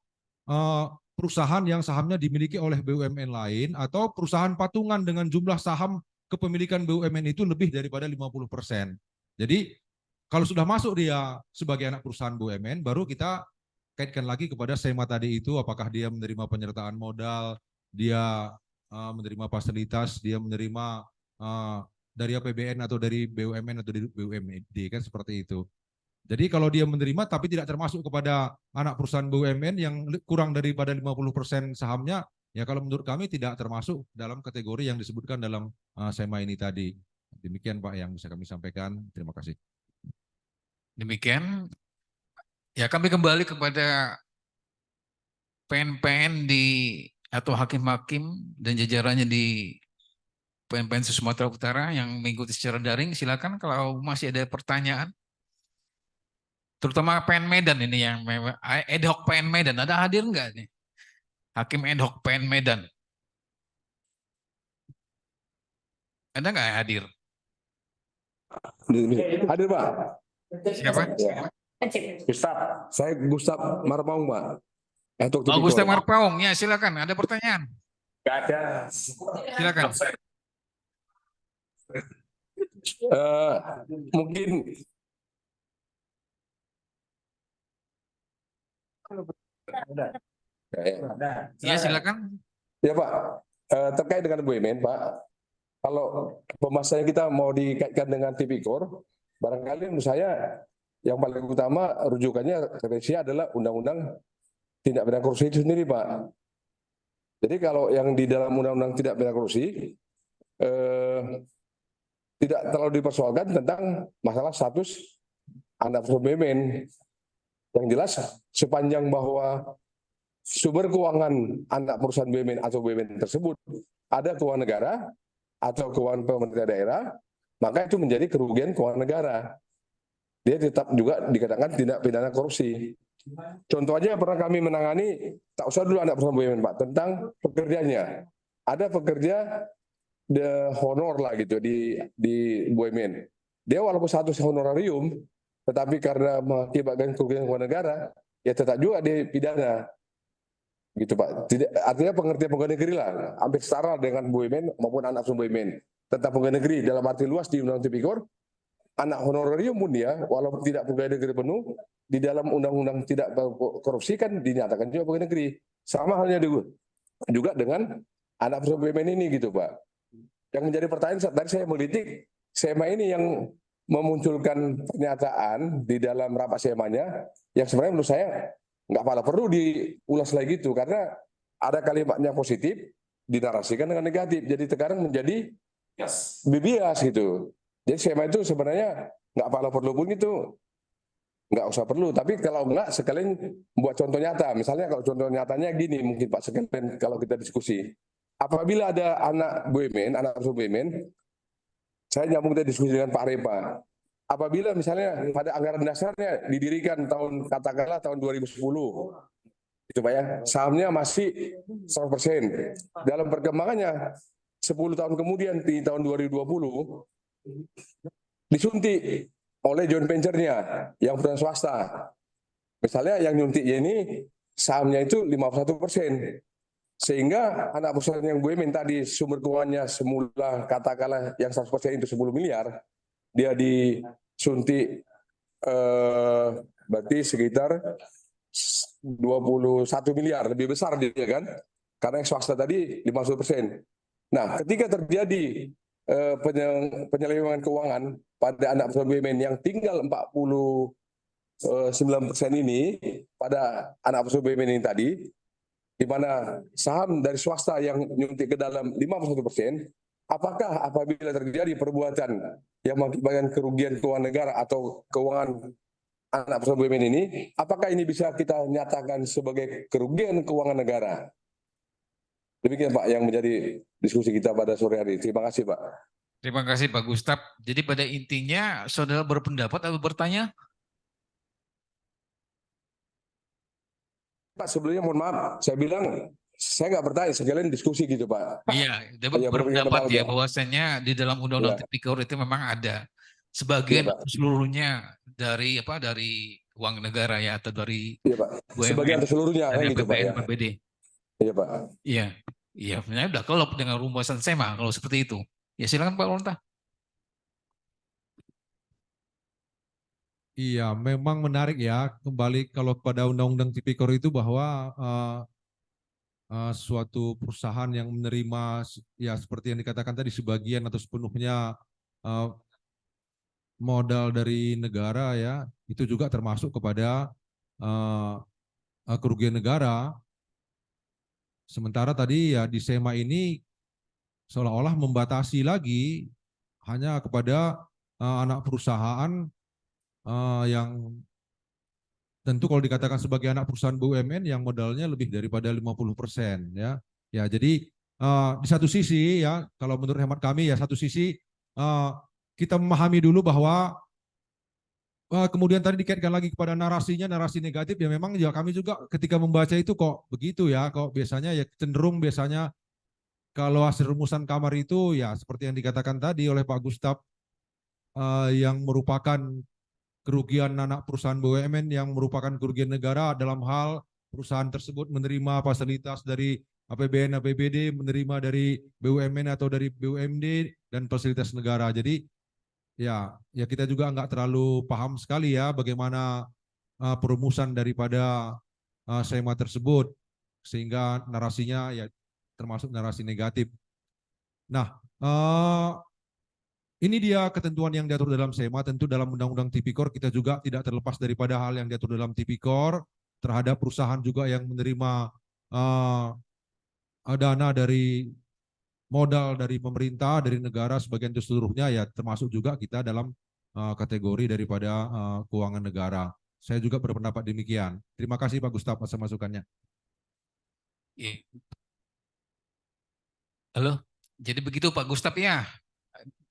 perusahaan yang sahamnya dimiliki oleh BUMN lain, atau perusahaan patungan dengan jumlah saham kepemilikan BUMN itu lebih daripada 50%. Jadi kalau sudah masuk dia sebagai anak perusahaan BUMN, baru kita kaitkan lagi kepada SEMA tadi itu, apakah dia menerima penyertaan modal, dia menerima fasilitas, dia menerima dari APBN atau dari BUMN atau dari BUMD, kan seperti itu. Jadi kalau dia menerima tapi tidak termasuk kepada anak perusahaan BUMN yang kurang daripada 50% sahamnya, ya kalau menurut kami tidak termasuk dalam kategori yang disebutkan dalam SEMA ini tadi. Demikian Pak yang bisa kami sampaikan. Terima kasih. Demikian. Ya kami kembali kepada PN-PN atau hakim-hakim dan jajarannya di PN-PN Sumatera Utara yang mengikuti secara daring. Silakan kalau masih ada pertanyaan. Terutama PN Medan ini yang ad hoc PN Medan. Ada hadir enggak nih? Hakim ad hoc PN Medan. Ada enggak hadir? Hadir Pak. Siapa? Gustaf, saya Gustaf Marpaung, Pak. Untuk Oh, tipikor. Gustaf Marpaung. Ya, silakan. Ada pertanyaan. Nggak ada. Silakan. Mungkin Ya, silakan. ya Pak, terkait dengan BUMN Pak, kalau pembahasannya kita mau dikaitkan dengan tipikor, barangkali menurut saya yang paling utama rujukannya referensinya adalah Undang-Undang Tindak Pidana Korupsi itu sendiri Pak. Jadi kalau yang di dalam Undang-Undang Tindak Pidana Korupsi tidak terlalu dipersoalkan tentang masalah status anak perusahaan BUMN. Yang jelas sepanjang bahwa sumber keuangan anak perusahaan BUMN atau BUMN tersebut ada keuangan negara atau keuangan pemerintah daerah, maka itu menjadi kerugian keuangan negara. Dia tetap juga dikatakan tindak pidana korupsi. Contohnya pernah kami menangani, tak usah dulu anak perusahaan BUMN Pak, tentang pekerjanya. Ada pekerja honor lah gitu di BUMN. Dia walaupun status honorarium, tetapi karena mengakibatkan kerugian keuangan negara, ya tetap juga dipidana. Gitu Pak. Artinya pengertian pegawai negeri lah, hampir setara dengan BUMN maupun anak perusahaan BUMN. Tentang pegawai negeri dalam arti luas di Undang-Undang Tipikor, anak honorarium pun dia, walaupun tidak pegawai negeri penuh, di dalam Undang-Undang Tidak Korupsi kan dinyatakan juga pegawai negeri. Sama halnya juga dengan anak perusahaan BUMN ini gitu Pak. Yang menjadi pertanyaan tadi saya mengkritik SEMA ini yang memunculkan pernyataan di dalam rapat SEMA-nya yang sebenarnya menurut saya nggak perlu diulas lagi gitu karena ada kalimatnya positif dinarasikan dengan negatif. Jadi sekarang menjadi bias gitu. Jadi SEMA itu sebenarnya nggak perlu pun itu nggak usah perlu. Tapi kalau nggak sekalian buat contoh nyata. Misalnya kalau contoh nyatanya gini mungkin Pak sekalian kalau kita diskusi. Apabila ada anak BUMN, anak perusahaan BUMN, saya nyambung tadi diskusi dengan Pak Repa. Apabila misalnya pada anggaran dasarnya didirikan katakanlah tahun 2010, itu Pak ya, sahamnya masih 100%. Dalam perkembangannya 10 tahun kemudian di tahun 2020 disuntik oleh joint venture-nya yang perusahaan swasta. Misalnya yang nyuntiknya ini sahamnya itu 51%. Sehingga anak perusahaan yang BUMN tadi sumber keuangannya semula katakanlah yang 100% itu 10 miliar, dia disuntik berarti sekitar 21 miliar, lebih besar dia kan, karena yang swasta tadi 50%. Nah, ketika terjadi penyelewengan keuangan pada anak perusahaan BUMN yang tinggal 49% ini pada anak perusahaan BUMN ini tadi, di mana saham dari swasta yang nyuntik ke dalam 51%, apakah apabila terjadi perbuatan yang mengakibatkan kerugian keuangan negara atau keuangan anak perusahaan BUMN ini, apakah ini bisa kita nyatakan sebagai kerugian keuangan negara? Demikian Pak yang menjadi diskusi kita pada sore hari. Terima kasih Pak. Terima kasih Pak Gustaf. Jadi pada intinya saudara berpendapat atau bertanya? Pak sebelumnya mohon maaf, saya bilang saya nggak bertanya, sekalian diskusi gitu Pak. Iya, dia berpendapat ya bahwasanya di dalam Undang-Undang Tipikor itu memang ada sebagian atau seluruhnya dari uang negara ya atau dari BUMN, sebagian atau seluruhnya dari gitu Pak ya. APBN, Iya Pak. Iya, iya, sebenarnya udah kelop dengan rumusan SEMA kalau seperti itu. Ya silakan Pak Lonta. Iya, memang menarik ya kembali kalau pada Undang-Undang Tipikor itu bahwa suatu perusahaan yang menerima ya seperti yang dikatakan tadi sebagian atau sepenuhnya modal dari negara ya itu juga termasuk kepada kerugian negara. Sementara tadi ya di SEMA ini seolah-olah membatasi lagi hanya kepada anak perusahaan yang tentu kalau dikatakan sebagai anak perusahaan BUMN yang modalnya lebih daripada 50% ya. Ya, jadi di satu sisi ya kalau menurut hemat kami ya satu sisi kita memahami dulu bahwa kemudian tadi dikaitkan lagi kepada narasinya, narasi negatif ya memang ya kami juga ketika membaca itu kok begitu ya, kok biasanya ya cenderung biasanya kalau hasil rumusan kamar itu ya seperti yang dikatakan tadi oleh Pak Gustaf yang merupakan kerugian anak perusahaan BUMN yang merupakan kerugian negara dalam hal perusahaan tersebut menerima fasilitas dari APBN, APBD, menerima dari BUMN atau dari BUMD dan fasilitas negara. Jadi ya kita juga nggak terlalu paham sekali ya bagaimana perumusan daripada SEMA tersebut, sehingga narasinya ya termasuk narasi negatif. Nah, ini dia ketentuan yang diatur dalam SEMA. Tentu dalam Undang-Undang Tipikor kita juga tidak terlepas daripada hal yang diatur dalam Tipikor terhadap perusahaan juga yang menerima dana dari modal dari pemerintah, dari negara sebagian itu seluruhnya, ya termasuk juga kita dalam kategori daripada keuangan negara. Saya juga berpendapat demikian. Terima kasih Pak Gustaf atas masukannya. Halo, jadi begitu Pak Gustaf ya.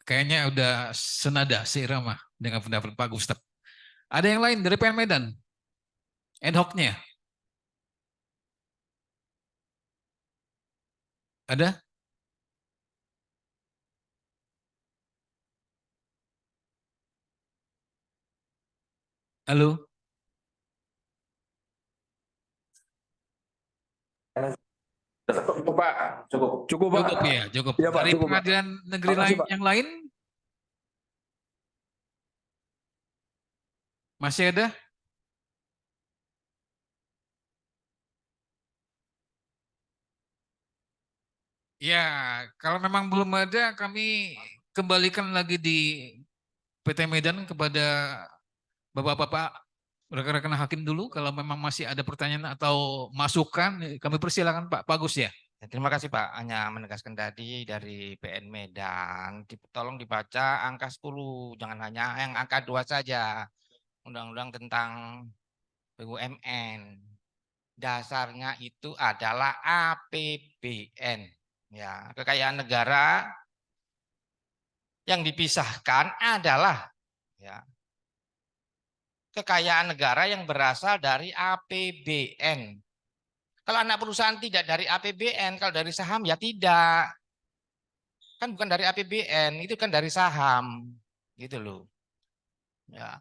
Kayaknya udah senada, seirama dengan pendapat Pak Gustaf. Ada yang lain dari PN Medan? Ad hoc-nya? Ada? Halo? Cukup Pak, cukup Pak. Cukup ya, cukup. Iya, Pak, Dari cukup, Pak. pengadilan negeri Makasih, lain Pak. yang lain? Masih ada? Ya, kalau memang belum ada, kami kembalikan lagi di PT Medan kepada Bapak-Bapak rekan-rekan hakim dulu. Kalau memang masih ada pertanyaan atau masukan, kami persilakan Pak Bagus ya. Terima kasih Pak, hanya menegaskan tadi dari PN Medan, tolong dibaca angka 10, jangan hanya yang angka 2 saja. Undang-undang tentang BUMN. Dasarnya itu adalah APBN. Ya, kekayaan negara yang dipisahkan adalah ya, kekayaan negara yang berasal dari APBN. Kalau anak perusahaan tidak dari APBN, kalau dari saham ya tidak. Kan bukan dari APBN, itu kan dari saham. Gitu loh. Ya.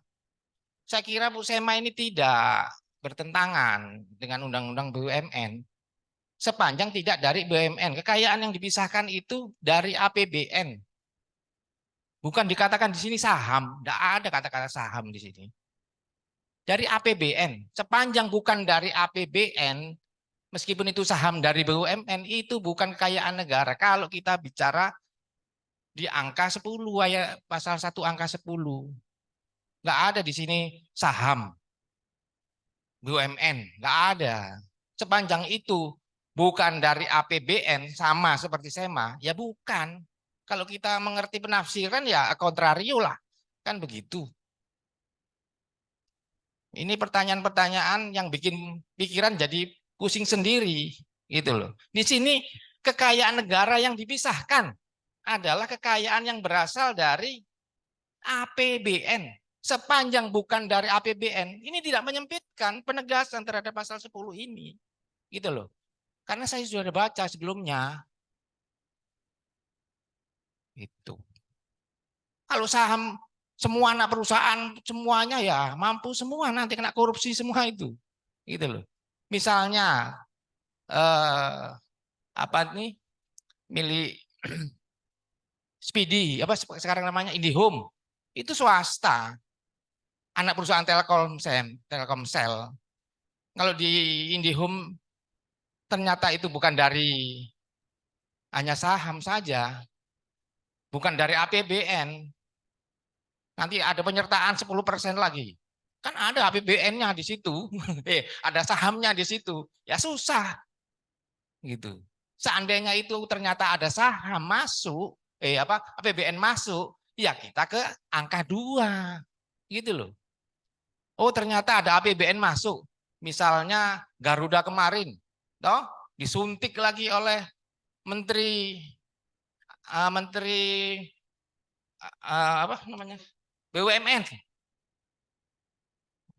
Saya kira Bu SEMA ini tidak bertentangan dengan Undang-Undang BUMN. Sepanjang tidak dari BUMN. Kekayaan yang dipisahkan itu dari APBN. Bukan dikatakan di sini saham. Tidak ada kata-kata saham di sini. Dari APBN. Sepanjang bukan dari APBN, meskipun itu saham dari BUMN, itu bukan kekayaan negara. Kalau kita bicara di angka 10, ayat pasal 1 angka 10. Nggak ada di sini saham BUMN. Nggak ada. Sepanjang itu bukan dari APBN, sama seperti SEMA, ya bukan. Kalau kita mengerti penafsiran ya kontrario lah. Kan begitu. Ini pertanyaan-pertanyaan yang bikin pikiran jadi pusing sendiri. Gitu loh. Di sini kekayaan negara yang dipisahkan adalah kekayaan yang berasal dari APBN. Sepanjang bukan dari APBN, ini tidak menyempitkan penegasan terhadap pasal 10 ini. Gitu loh. Karena saya sudah baca sebelumnya. Itu. Kalau saham semua anak perusahaan semuanya ya mampu semua nanti kena korupsi semua itu. Gitu loh. Misalnya apa nih milik Speedy, apa sekarang namanya IndiHome. Itu swasta. Anak perusahaan Telkomsel. Kalau di IndiHome ternyata itu bukan dari hanya saham saja, bukan dari APBN. Nanti ada penyertaan 10% lagi. Kan ada APBN-nya di situ, ada sahamnya di situ. Ya susah. Gitu. Seandainya itu ternyata ada saham masuk, APBN masuk, ya kita ke angka 2. Gitu loh. Oh, ternyata ada APBN masuk. Misalnya Garuda kemarin, toh disuntik lagi oleh menteri apa namanya BUMN.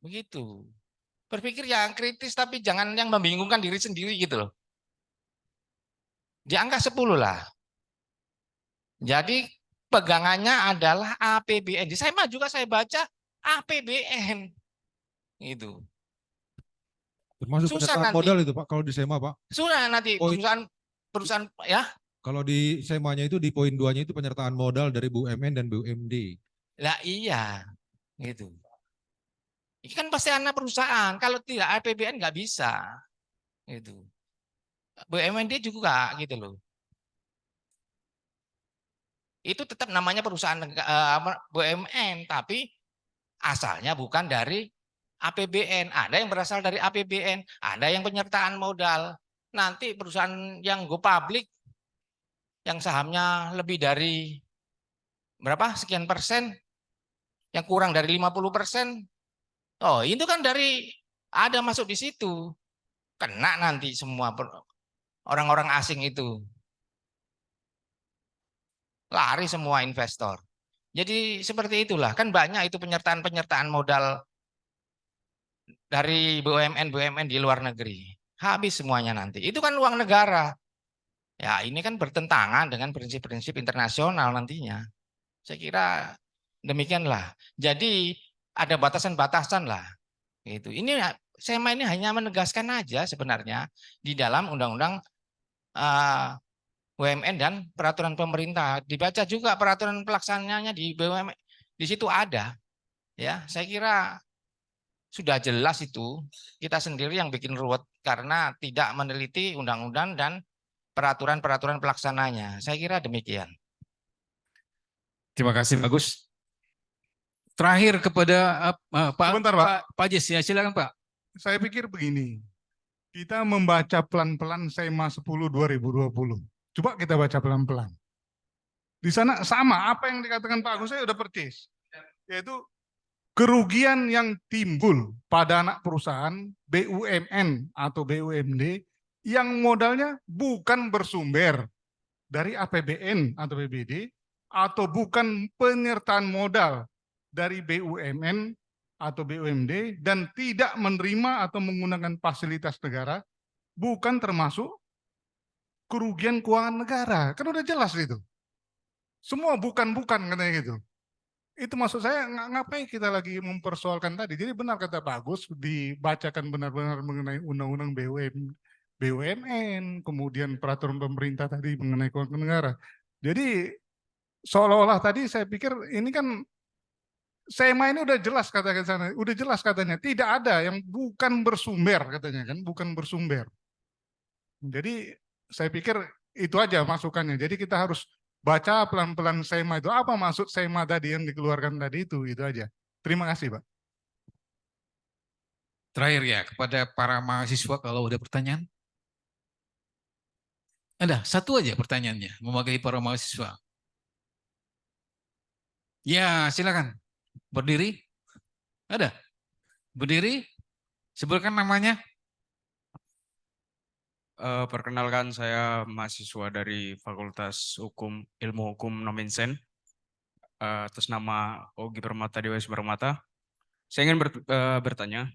Begitu. Berpikir yang kritis tapi jangan yang membingungkan diri sendiri gitu loh. Di angka 10 lah. Jadi pegangannya adalah APBN. Di SEMA juga saya baca APBN. Itu. Termasuk Susah penyertaan nanti. modal itu Pak, kalau di SEMA Pak. Sudah nanti Poin- perusahaan ya. Kalau di SEMA-nya itu di poin 2-nya itu penyertaan modal dari BUMN dan BUMD. Lah iya, gitu. Ini kan pasti anak perusahaan. Kalau tidak APBN nggak bisa, gitu. BUMD juga gitu loh. Itu tetap namanya perusahaan BUMN, tapi asalnya bukan dari APBN. Ada yang berasal dari APBN, ada yang penyertaan modal. Nanti perusahaan yang go public, yang sahamnya lebih dari berapa sekian persen, yang kurang dari 50%, oh itu kan dari ada masuk di situ, kena nanti semua orang-orang asing itu, lari semua investor. Jadi seperti itulah, kan banyak itu penyertaan modal dari BUMN di luar negeri, habis semuanya nanti. Itu kan uang negara. Ya ini kan bertentangan dengan prinsip-prinsip internasional nantinya. Saya kira demikianlah. Jadi ada batasan-batasan lah. Gitu. Ini SEMA ini hanya menegaskan aja sebenarnya di dalam undang-undang BUMN dan peraturan pemerintah. Dibaca juga peraturan pelaksananya di BUMN. Di situ ada. Ya, saya kira sudah jelas itu. Kita sendiri yang bikin ruwet karena tidak meneliti undang-undang dan peraturan-peraturan pelaksananya. Saya kira demikian. Terima kasih, bagus. Terakhir kepada Pak Sebentar, Pak. Pak Jess, ya silakan Pak. Saya pikir begini, kita membaca pelan-pelan SEMA 10 2020. Coba kita baca pelan-pelan. Di sana sama apa yang dikatakan Pak Agus, saya udah percis. Yaitu kerugian yang timbul pada anak perusahaan BUMN atau BUMD yang modalnya bukan bersumber dari APBN atau BBD atau bukan penyertaan modal dari BUMN atau BUMD dan tidak menerima atau menggunakan fasilitas negara, bukan termasuk kerugian keuangan negara. Kan udah jelas itu. Semua bukan-bukan katanya gitu. Itu maksud saya, ngapain kita lagi mempersoalkan tadi. Jadi benar kata Pak Agus, dibacakan benar-benar mengenai undang-undang BUMN, kemudian peraturan pemerintah tadi mengenai keuangan negara. Jadi seolah-olah tadi saya pikir ini kan SEMA ini udah jelas katanya, udah jelas katanya tidak ada yang bukan bersumber katanya kan, bukan bersumber. Jadi saya pikir itu aja masukannya. Jadi kita harus baca pelan-pelan SEMA itu, apa maksud SEMA tadi yang dikeluarkan tadi itu aja. Terima kasih Pak. Terakhir ya, kepada para mahasiswa kalau udah pertanyaan. Ada satu aja pertanyaannya, mewakili para mahasiswa. Ya, silakan. Berdiri. Ada? Berdiri. Sebutkan namanya. Perkenalkan, saya mahasiswa dari Fakultas Ilmu Hukum Nominsen, atas nama Ogi Permata Dewa Permata. Saya ingin bertanya,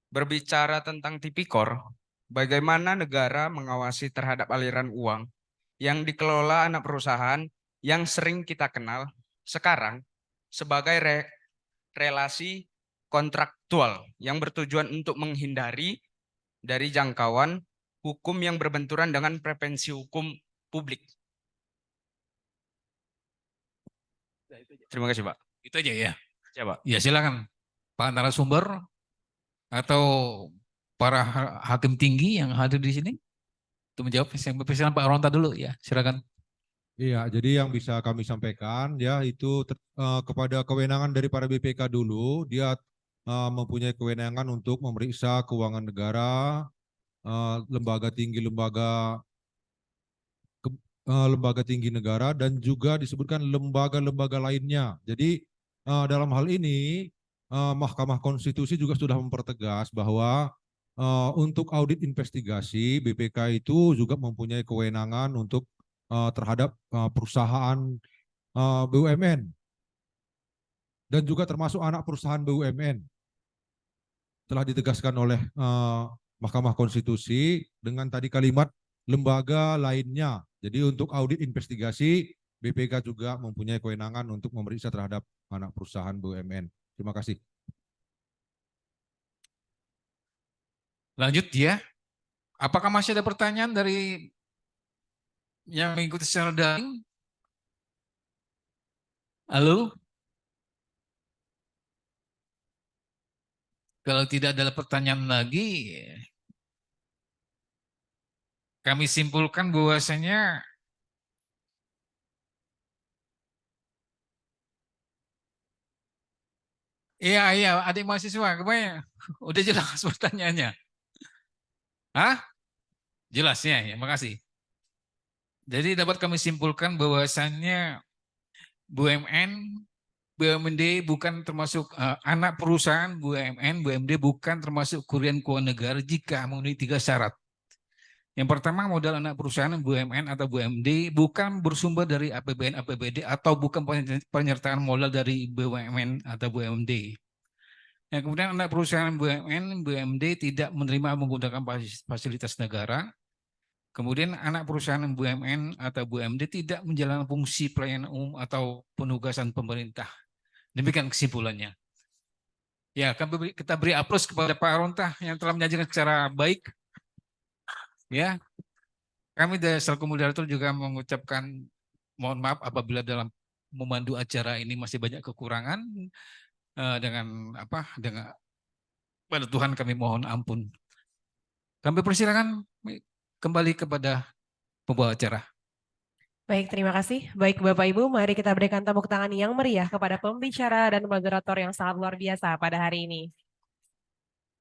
berbicara tentang tipikor, bagaimana negara mengawasi terhadap aliran uang yang dikelola anak perusahaan yang sering kita kenal sekarang sebagai relasi kontraktual yang bertujuan untuk menghindari dari jangkauan hukum yang berbenturan dengan prevensi hukum publik. Terima kasih, Pak. Itu aja ya. Ya, Pak. Ya silakan Pak narasumber atau para hakim tinggi yang hadir di sini untuk menjawab. Silakan Pak Ronta dulu ya, silakan. Iya, jadi yang bisa kami sampaikan ya itu kepada kewenangan dari para BPK dulu, dia mempunyai kewenangan untuk memeriksa keuangan negara, lembaga tinggi negara dan juga disebutkan lembaga-lembaga lainnya. Jadi dalam hal ini Mahkamah Konstitusi juga sudah mempertegas bahwa untuk audit investigasi BPK itu juga mempunyai kewenangan untuk terhadap perusahaan BUMN dan juga termasuk anak perusahaan BUMN. Telah ditegaskan oleh Mahkamah Konstitusi dengan tadi kalimat lembaga lainnya. Jadi untuk audit investigasi BPK juga mempunyai kewenangan untuk memeriksa terhadap anak perusahaan BUMN. Terima kasih. Lanjut ya. Apakah masih ada pertanyaan dari yang mengikuti secara daring? Halo? Kalau tidak ada pertanyaan lagi, kami simpulkan bahwasanya iya, adik mahasiswa, kemana? Udah jelas pertanyaannya. Hah? Jelas ya, makasih. Jadi dapat kami simpulkan bahwasannya BUMN, BUMD bukan termasuk anak perusahaan BUMN, BUMD bukan termasuk kerugian keuangan negara jika memenuhi 3 syarat. Yang pertama, modal anak perusahaan BUMN atau BUMD bukan bersumber dari APBN, APBD atau bukan penyertaan modal dari BUMN atau BUMD. Yang kemudian anak perusahaan BUMN, BUMD tidak menerima menggunakan fasilitas negara. Kemudian anak perusahaan BUMN atau BUMD tidak menjalankan fungsi pelayanan umum atau penugasan pemerintah. Demikian kesimpulannya. Ya, kita beri aplaus kepada Pak Aronta yang telah menyajikan secara baik. Ya, kami dari selaku moderator juga mengucapkan mohon maaf apabila dalam memandu acara ini masih banyak kekurangan. Dengan pada Tuhan kami mohon ampun. Kami persilakan kembali kepada pembawa acara. Baik, terima kasih. Baik Bapak Ibu, mari kita berikan tepuk tangan yang meriah kepada pembicara dan moderator yang sangat luar biasa pada hari ini.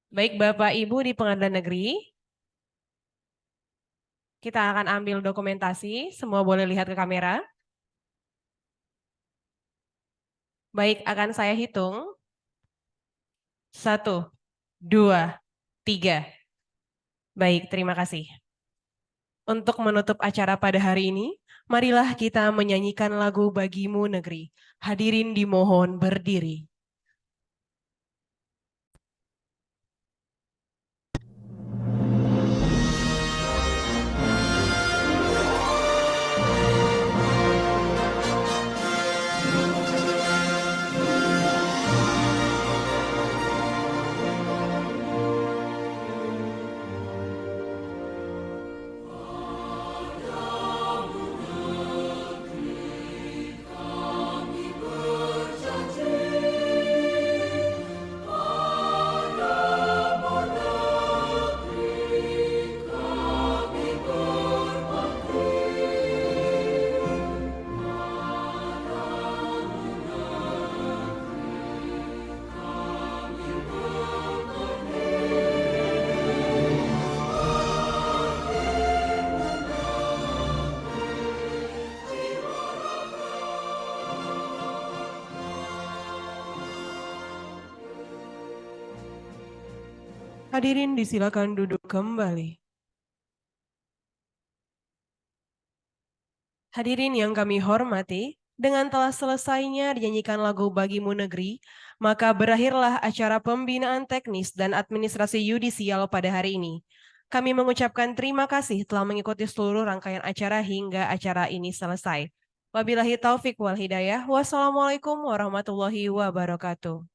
Baik Bapak Ibu di Pengadilan Negeri, kita akan ambil dokumentasi, semua boleh lihat ke kamera. Baik, akan saya hitung. 1, 2, 3. Baik, terima kasih. Untuk menutup acara pada hari ini, marilah kita menyanyikan lagu Bagimu Negeri. Hadirin dimohon berdiri. Hadirin disilakan duduk kembali. Hadirin yang kami hormati, dengan telah selesainya dinyanyikan lagu Bagimu Negeri, maka berakhirlah acara pembinaan teknis dan administrasi yudisial pada hari ini. Kami mengucapkan terima kasih telah mengikuti seluruh rangkaian acara hingga acara ini selesai. Wabillahi taufik wal hidayah. Wassalamualaikum warahmatullahi wabarakatuh.